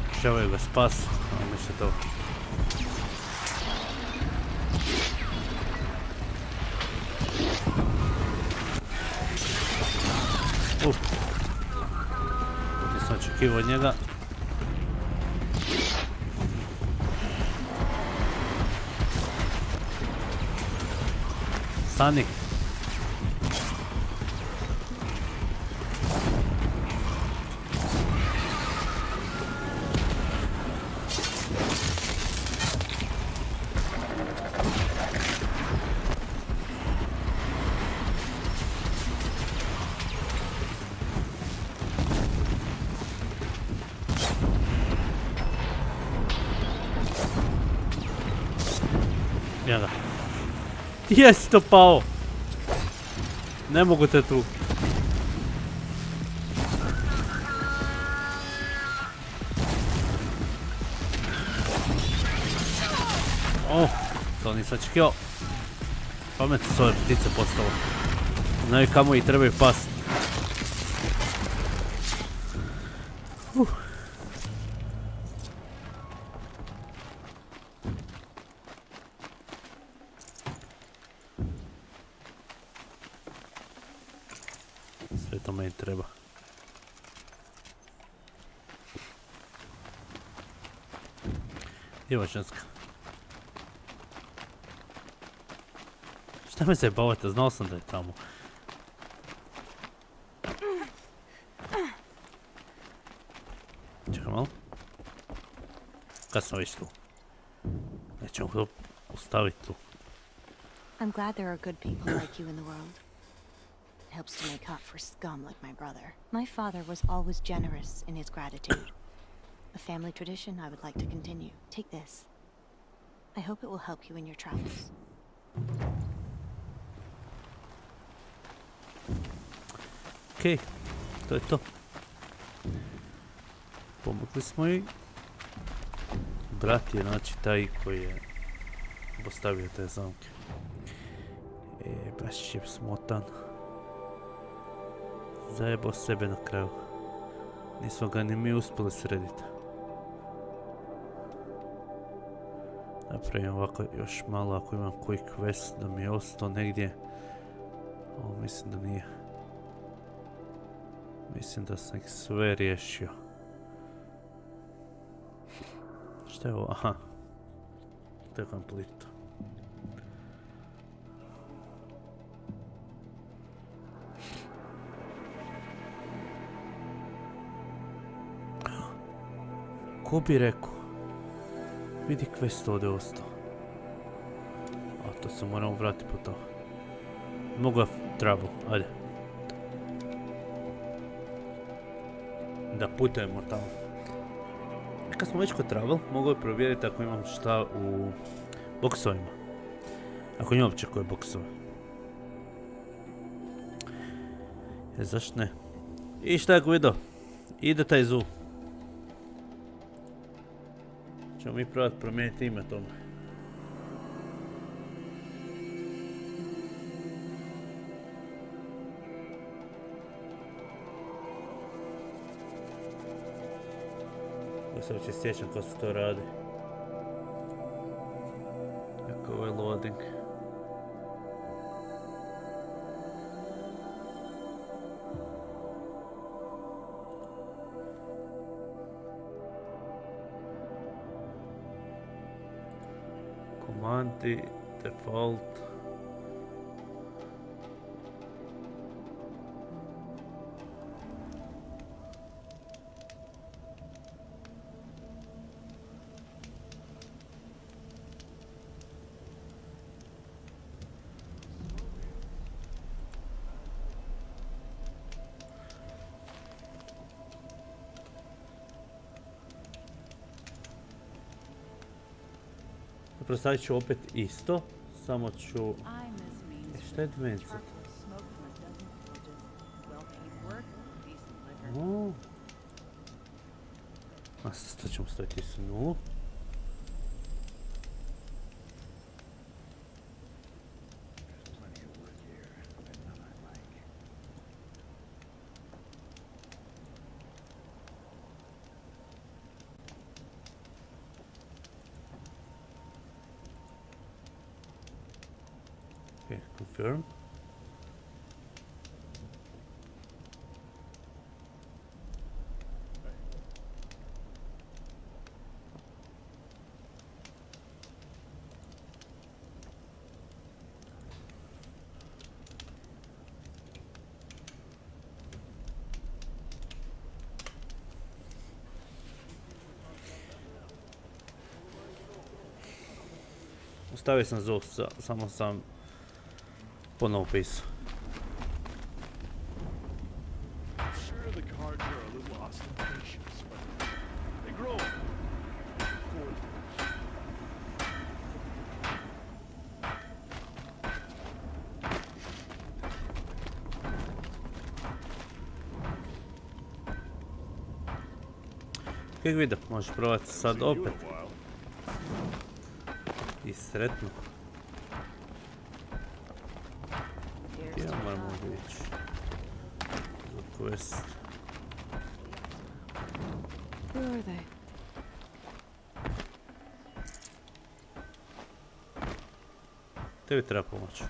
Pokušavaju ga spasiti, ali ništa to. Nisam očekivao od njega. Stani. Njega. Jesi to pao! Ne mogu te tu. Oh, to nisam očekivao. Pametno su ove ptice postalo. Znaju kamo ih trebaju pasti. Sve to meni treba. Djevočanska. Šta me se bavite? Znao sam da je tamo. Čekaj malo. Kad sam već tu? Nećemo to ostaviti tu. I'm glad there are good people like you in the world. It helps to make up for scum like my brother. My father was always generous in his gratitude. A family tradition I would like to continue. Take this. I hope it will help you in your travels. Okej, to je to. Pomogli smo joj. Brat je znači taj koji je postavio te zamke. Baš je smotan. Zajebao sebe na kraju. Nismo ga ni mi uspjeli srediti. Napravim ovako još malo ako imam koji quest da mi je ostao negdje. Ovo mislim da nije. Mislim da sam ih sve riješio. Šta je ovo? Aha. To je complete. Ko bi rekao? Vidi quest ovdje ostao. A to se moramo vratiti po to. Mogu travel, ajde. Da putujemo tamo. Kad smo već kod travel, mogu je provjeriti ako imam šta u boksovima. Ako imam uopće koje boksove. Zašto ne? I šta je Guido? Ide taj zoo. Ćemo mi probati promijeniti ime tome. Ja se uopće sjećam kako se to radi. Kako ovo je loading. Komandi, default. Prostavit ću opet isto, samo ću... Šta je dimenzija? A sad ćemo staviti s nulu. Okay, confirm. Ostavio sam zvuk, samo sam ponovo pisao. Kako vidim, možeš probati sad opet. I sretno. Ja moram ovdje ići. Za quest. Who are they? Tebi treba pomoć.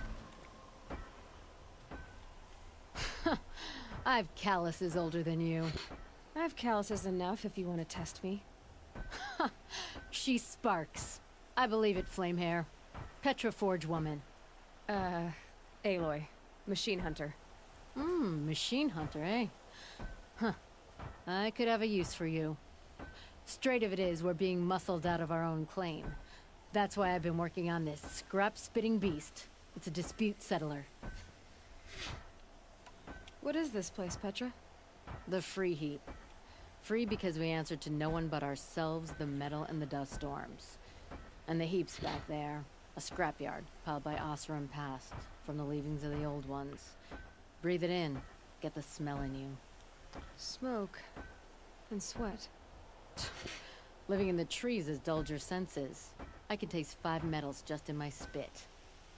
I've calluses older than you. I have calluses enough if you want to test me. She sparks. I believe it, Flamehair. Petra Forge woman. Aloy. Machine hunter. Machine hunter, eh? Huh. I could have a use for you. Straight of it is, we're being muscled out of our own claim. That's why I've been working on this scrap-spitting beast. It's a dispute settler. What is this place, Petra? The free heap. Free because we answer to no one but ourselves, the metal, and the dust storms. And the heap's back there. A scrapyard, piled by Oseram past, from the leavings of the old ones. Breathe it in. Get the smell in you. Smoke. And sweat. Living in the trees has dulled your senses. I can taste 5 metals just in my spit.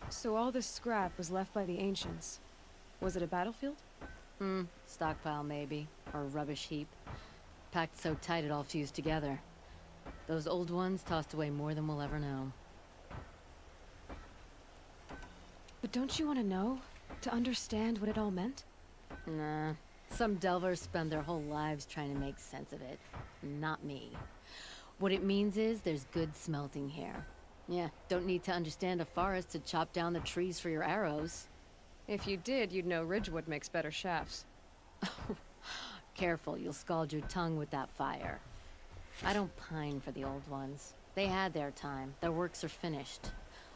So all this scrap was left by the ancients. Was it a battlefield? Stockpile maybe. Or a rubbish heap. Packed so tight it all fused together. Those old ones tossed away more than we'll ever know. But don't you want to know? To understand what it all meant? Nah. Some delvers spend their whole lives trying to make sense of it. Not me. What it means is there's good smelting here. Yeah, don't need to understand a forest to chop down the trees for your arrows. If you did, you'd know Ridgewood makes better shafts. Careful, you'll scald your tongue with that fire. I don't pine for the old ones. They had their time. Their works are finished.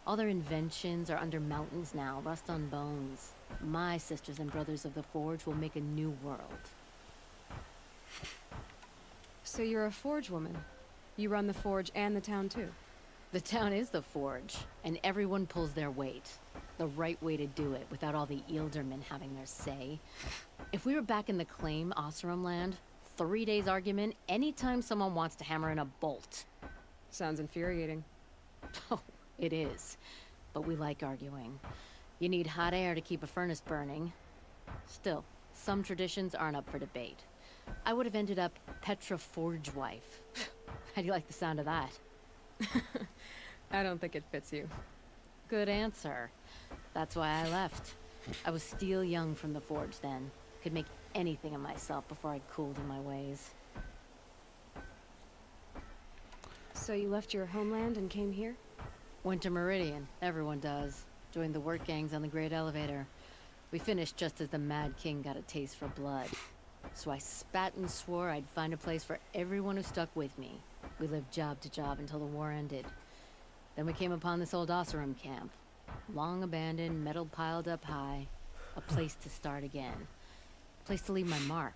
All their inventions are under mountains now, rust on bones. My sisters and brothers of the Forge will make a new world. So you're a Forge woman? You run the Forge and the town too? The town is the Forge, and everyone pulls their weight. The right way to do it, without all the Ealdermen having their say. If we were back in the claim Oseram land, 3 days argument anytime someone wants to hammer in a bolt. Sounds infuriating. Oh, it is. But we like arguing. You need hot air to keep a furnace burning. Still, some traditions aren't up for debate. I would have ended up Petra Forge wife. How do you like the sound of that? I don't think it fits you. Good answer. That's why I left. I was steel young from the Forge then. Could make anything of myself before I cooled in my ways. So you left your homeland and came here? Went to Meridian. Everyone does. Joined the work gangs on the Great Elevator. We finished just as the Mad King got a taste for blood. So I spat and swore I'd find a place for everyone who stuck with me. We lived job to job until the war ended. Then we came upon this old Oseram camp. Long abandoned, metal piled up high. A place to start again. A place to leave my mark.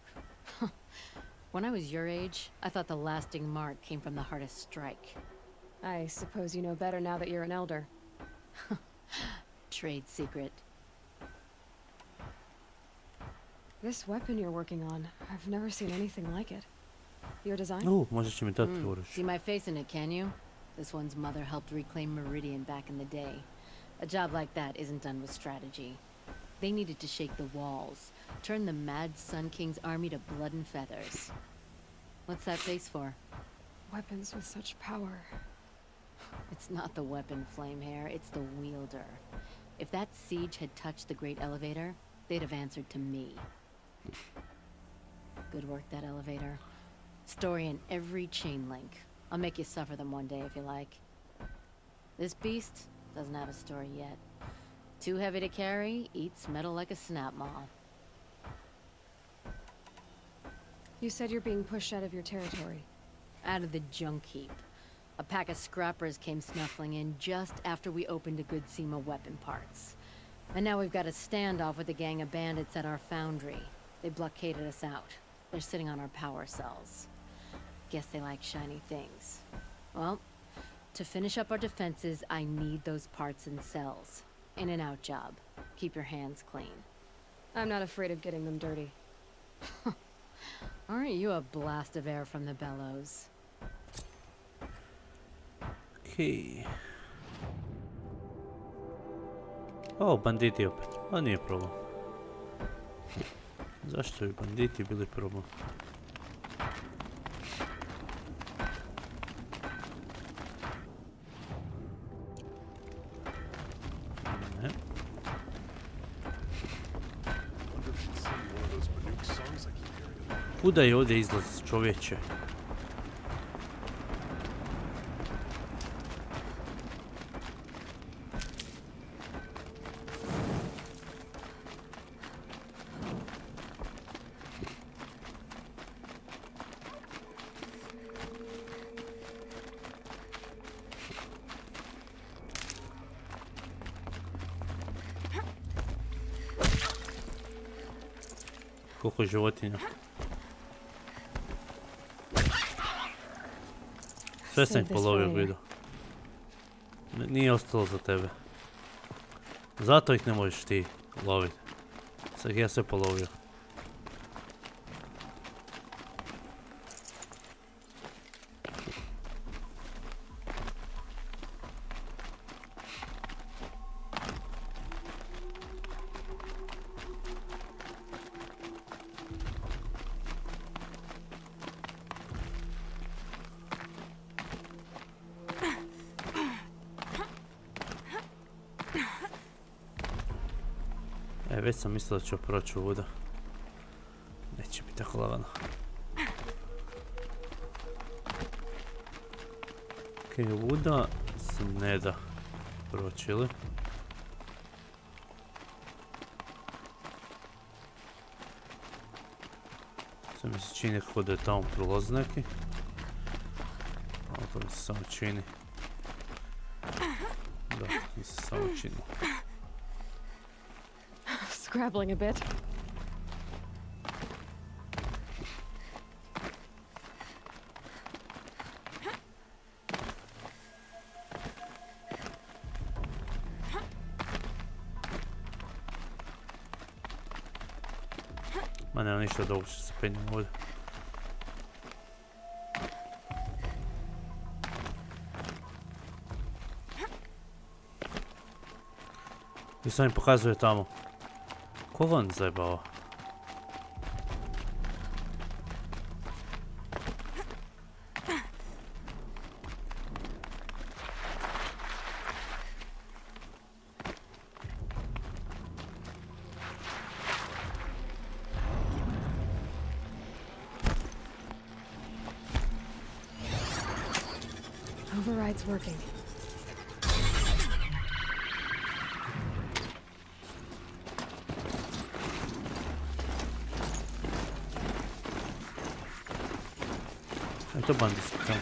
When I was your age, I thought the lasting mark came from the hardest strike. I suppose you know better now that you're an elder. Trade secret. This weapon you're working on, I've never seen anything like it. Your design? Možeš mi dati oružje. See my face in it, can you? This one's mother helped reclaim Meridian back in the day. A job like that isn't done with strategy. They needed to shake the walls, turn the mad Sun King's army to blood and feathers. What's that face for? Weapons with such power. It's not the weapon, Flamehair, it's the wielder. If that siege had touched the Great Elevator, they'd have answered to me. Good work, that elevator. Story in every chain link. I'll make you suffer them one day if you like. This beast doesn't have a story yet. Too heavy to carry, eats metal like a snap maw. You said you're being pushed out of your territory. Out of the junk heap. A pack of scrappers came snuffling in just after we opened a good seam of weapon parts. And now we've got a standoff with a gang of bandits at our foundry. They blockaded us out. They're sitting on our power cells. Guess they like shiny things. Well, to finish up our defenses, I need those parts and cells. In and out job. Keep your hands clean. I'm not afraid of getting them dirty. Aren't you a blast of air from the bellows? Okej. O, banditi opet. A nije problem. Zašto bi banditi bili problem? Ne. Kuda je ovdje izlaz, čovječe? Koliko životinja. Sve sam ih polovio, Guido. Nije ostalo za tebe. Zato ih ne možeš ti loviti. Sad ja sve polovio. Već sam mislio da ću proći ovuda. Neće biti tako lagano. Okej, ovuda se ne da proći, ili? Sad mi se čini nekako da je tamo prolaz neki. Ali to mi se samo čini. Da, mi se samo čini. Scrabbling a bit. Ma nema ništa da uopće se penjem ovdje. I sad mi pokazuje tamo. Koga on zajebava? Override's working. To bandit tamo.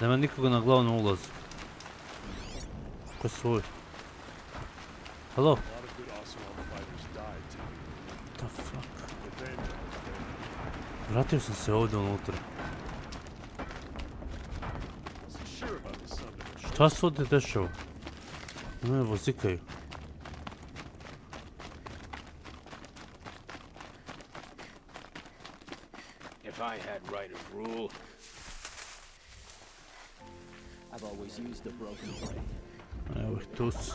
Nema nikoga na glavnom ulazu. Ko su ovi? Halo? What the fuck? Vratio sam se ovdje unutra. Šta se ovdje dešava? Mene vozikaju. If I had right of rule, I've always used the broken blade. Evo ih tu su.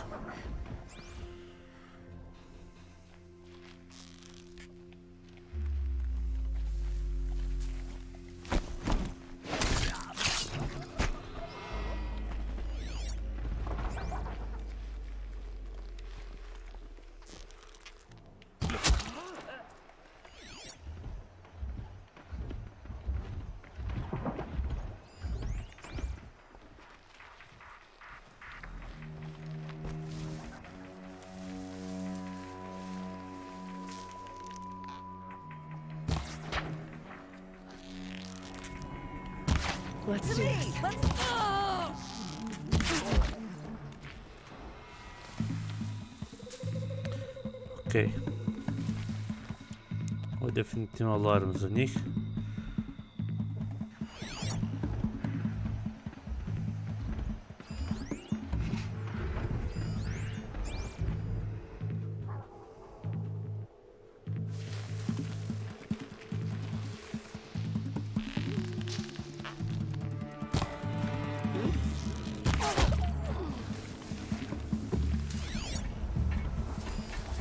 Let's do this. Okej. Ovo je definitivno alarm za njih.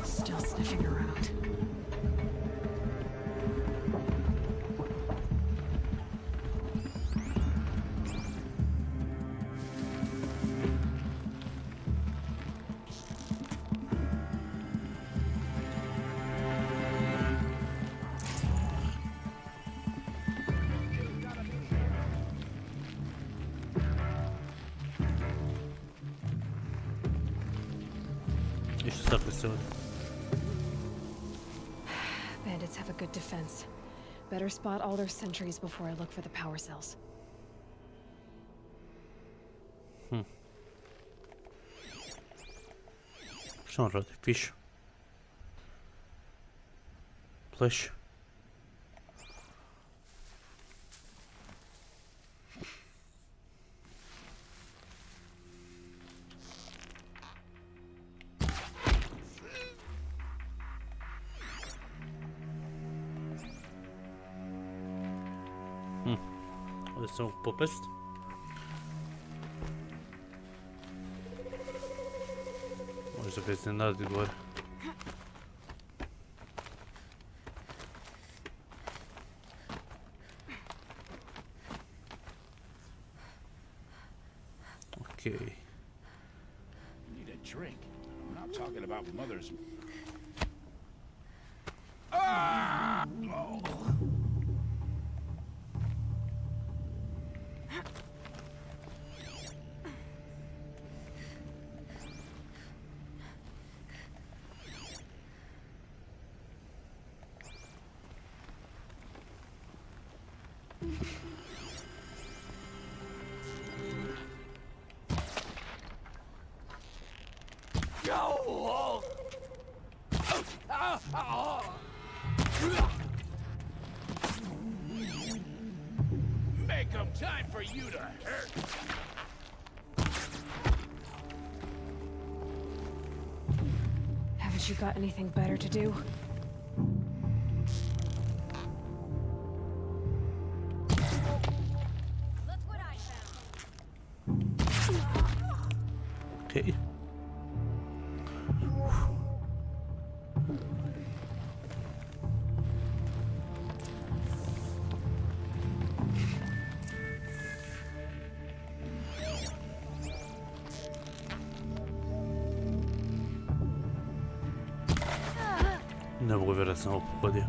Still sniffing around. I što sakli se ovdje? Bandits have a good defense. Better spot all their sentries before I look for the power cells. Što on radi? Piše. Pleše. Ovdje se mogu popest. Možda ga iznenadi gore. Okej. Need a drink. I'm not talking about mother's. Ah! Oh. Make 'em time for you to hurt. Haven't you got anything better to do? Look what I found. Okay. Ne mogu vjerovat da sam ovo pogodio.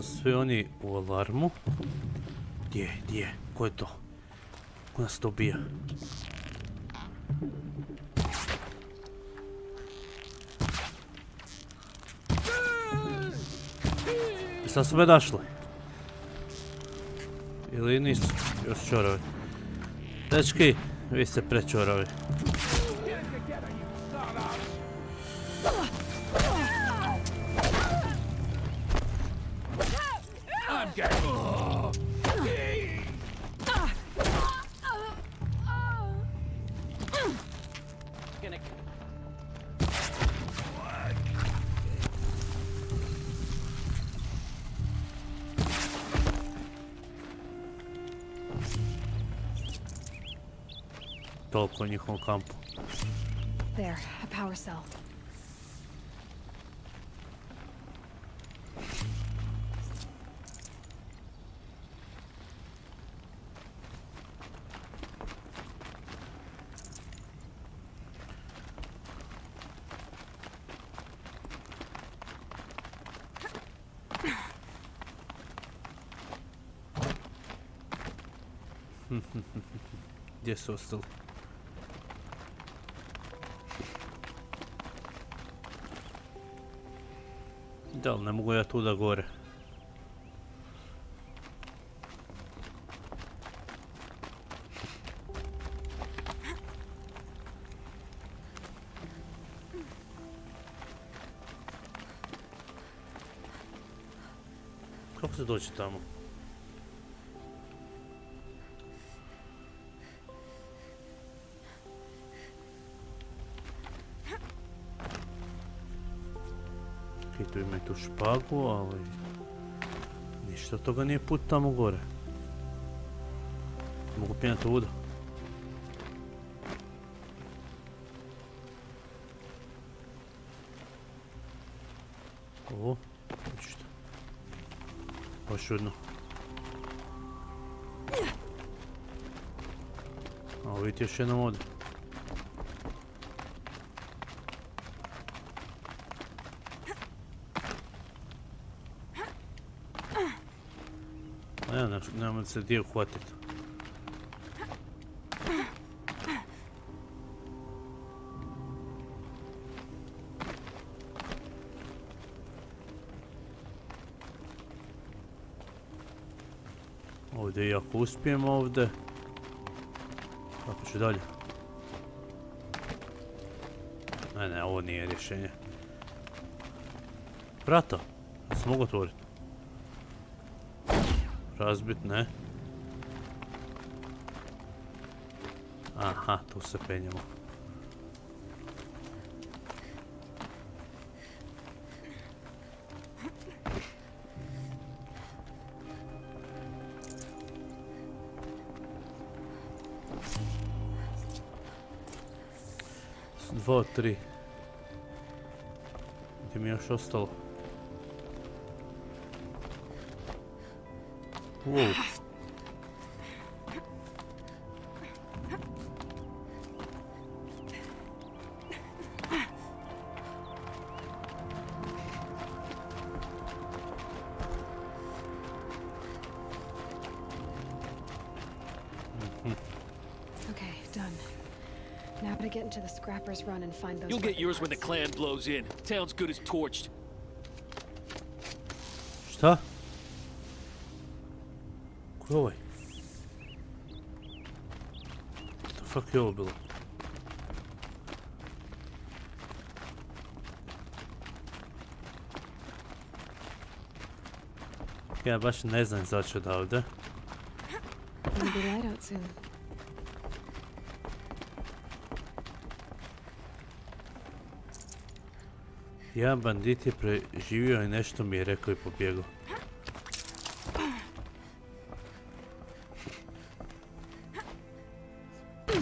Svi oni u alarmu. Gdje? Ko je to? Ko nas to ubija? Sad su me našli. Ili nisu još čorovi. Dečki, vi ste prečorovi. Toliko u njihovom kampu. There, a power cell. Gdje su ostali? Da, ali ne mogu ja tu da gore. Kako se doći tamo? Tu ima i tu špagu, ali ništa od toga nije put tamo gore. Mogu penjati ovuda. Ovo, ništa. Ovo je čudno. A ovo vidite još jednom ovdje. Nemamo se gdje uhvatiti. Ovdje i ako uspijem ovdje. Kako ću dalje? Ne, ovo nije rješenje. Vrata, da se mogu otvoriti. Razbit, ne. Aha, tu se penjemo. Dva, tri. Gdje mi je još ostalo? Wow. Okay, done. Now to get into the scrappers run and find those. You'll get yours when the clan blows in. Town's good as torched. Šta? Ko je ovaj? What the fuck je ovo bilo? Ja baš ne znam izaći odavde. It'll be light out soon. Jedan bandit je preživio i nešto mi je rekao i pobjegao.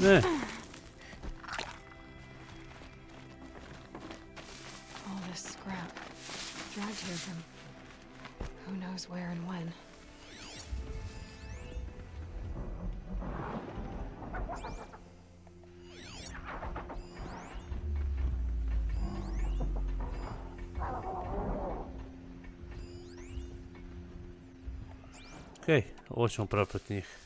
Ne! All this scrap. Dragged here from who knows where and when. Okej, ovo ćemo propati njih.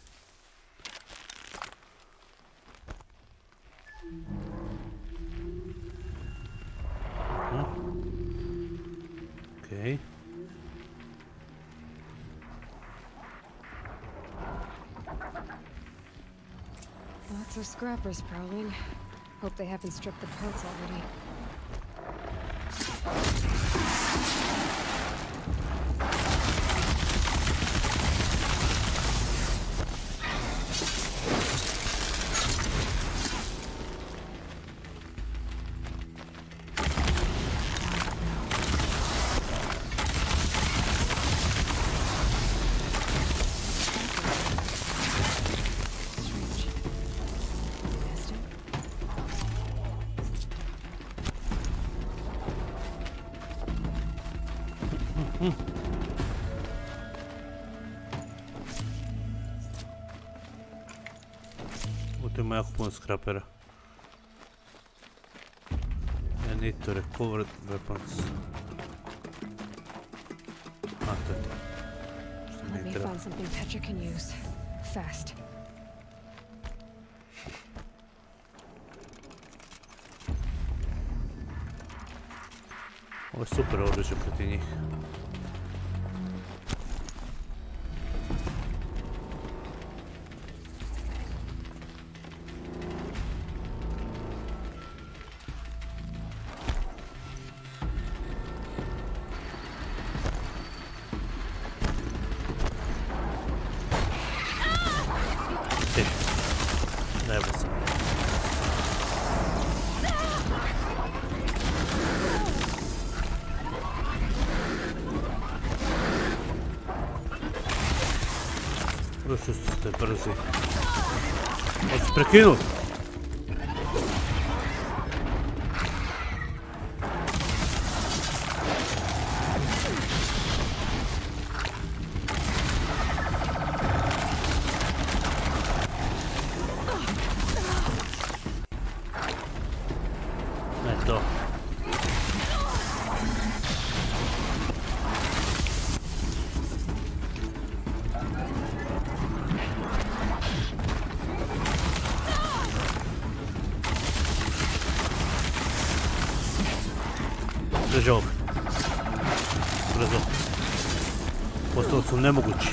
Okej. Lots of scrappers prowling. Hope they haven't stripped the parts already. Tu ima jako puno skrapera. I need to recover weapons. A, to je to. Što mi treba. Find something Petra can use. Fast. Ovo je super oružje protiv njih. Što ste brzi. Hoću prekinut. Ne to. Drži ovog. Brzo. Postalo su nemogući.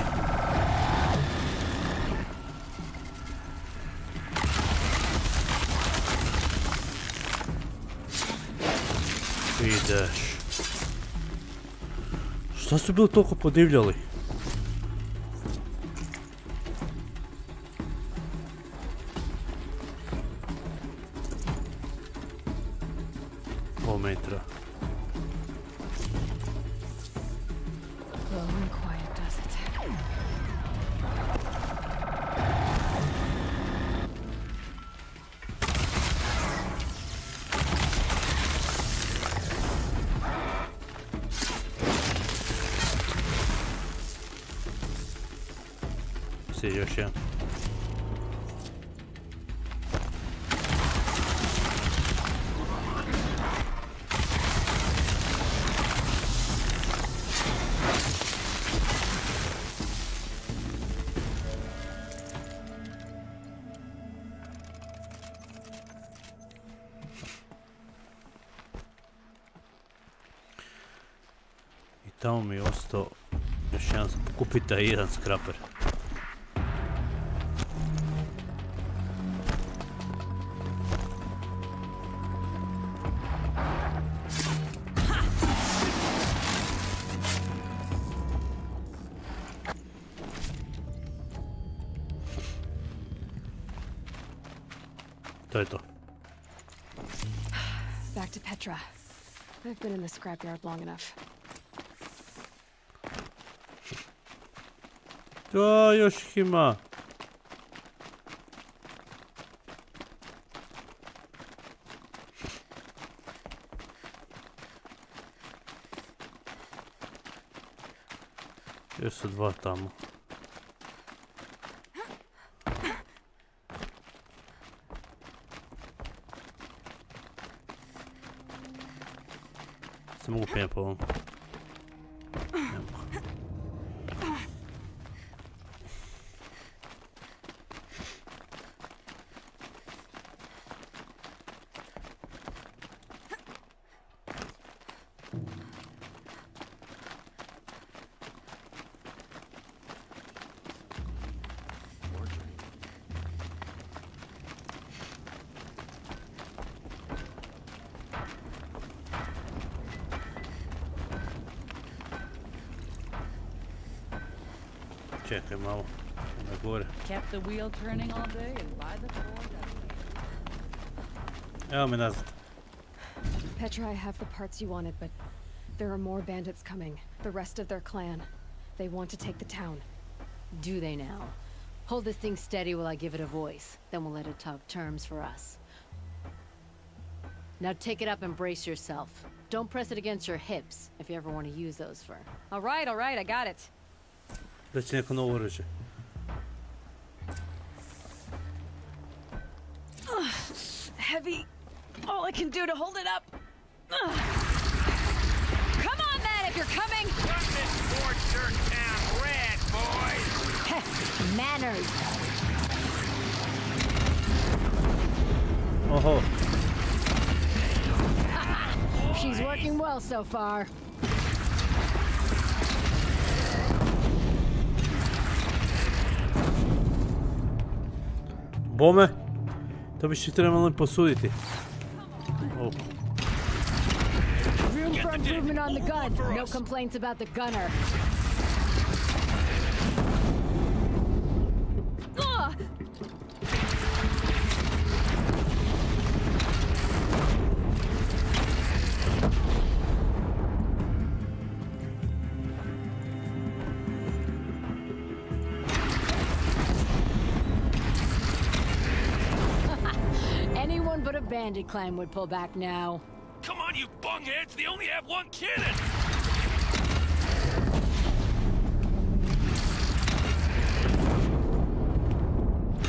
Ideš. Šta su bili toliko podivljali? Ovo metra. se još jedan. Tamo mi je ostao još jedan kupiti taj jedan skraper. To je to. Back to Petra. I've been in the scrapyard long enough. Da, još ih ima. Još su dva tamo. Se mogu penjeti po ovom. Čekaj malo, na gore. Kept the wheel turning all day and by the floor. Evo me nazad. Petra, I have the parts you wanted, but there are more bandits coming. The rest of their clan. They want to take the town. Do they now? Hold this thing steady while I give it a voice. Then we'll let it talk terms for us. Now take it up and brace yourself. Don't press it against your hips if you ever want to use those for... All right, I got it. Da će neko novo oružje. Heavy. All I can do to hold it up. Come on, man, if you're coming. Cut this sports dirt town red, boys. Manners. Oho. She's working well so far. Bome, to bi še trebalo posuditi. Oh. Room for improvement on the gun. No complaints about the gunner. But a bandit clan would pull back now. Come on, you bungheads! They only have one cannon!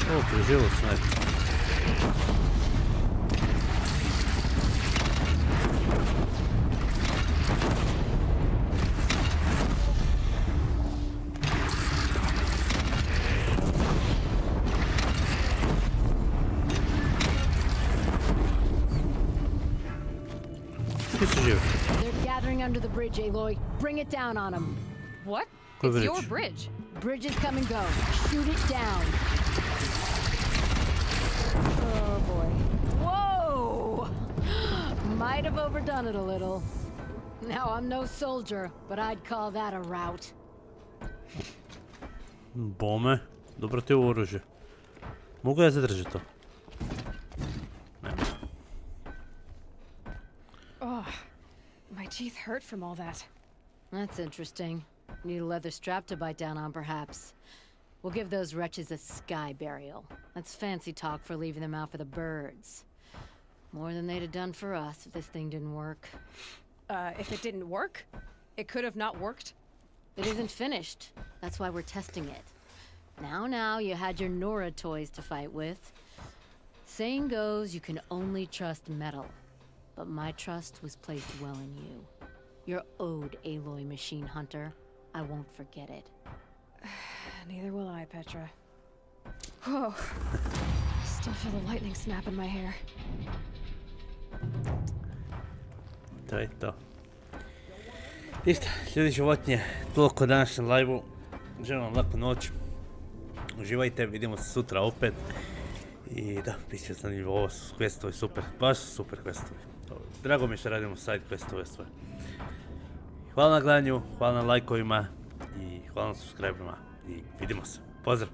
Oh, preživo sniper. They're gathering under the bridge, Aloy. Bring it down on them. What? It's It's your bridge. Bridges come and go. Shoot it down. Oh boy. Whoa! Might have overdone it a little. Now I'm no soldier, but I'd call that a rout. Bome, dobro ti je oružje. Mogu ja zadržati to? Oh, my teeth hurt from all that. That's interesting. Need a leather strap to bite down on, perhaps. We'll give those wretches a sky burial. That's fancy talk for leaving them out for the birds. More than they'd have done for us if this thing didn't work. If it didn't work? It could have not worked? It isn't finished. That's why we're testing it. Now, you had your Nora toys to fight with. Saying goes, you can only trust metal. But my trust was placed well in you. You're owed, Aloy Machine Hunter. I won't forget it. Neither will I, Petra. Whoa. Still feel the lightning snap in my hair. To je to. Ništa, ljudi životinje, toliko današnjem live-u. Želim vam laku noć. Uživajte, vidimo se sutra opet. I da, bit će zanimljivo, ovo su questovi super, baš su super questovi. Drago mi je što radimo side questove sve. Hvala na gledanju, hvala na lajkovima i hvala na subscriberima i vidimo se. Pozdrav!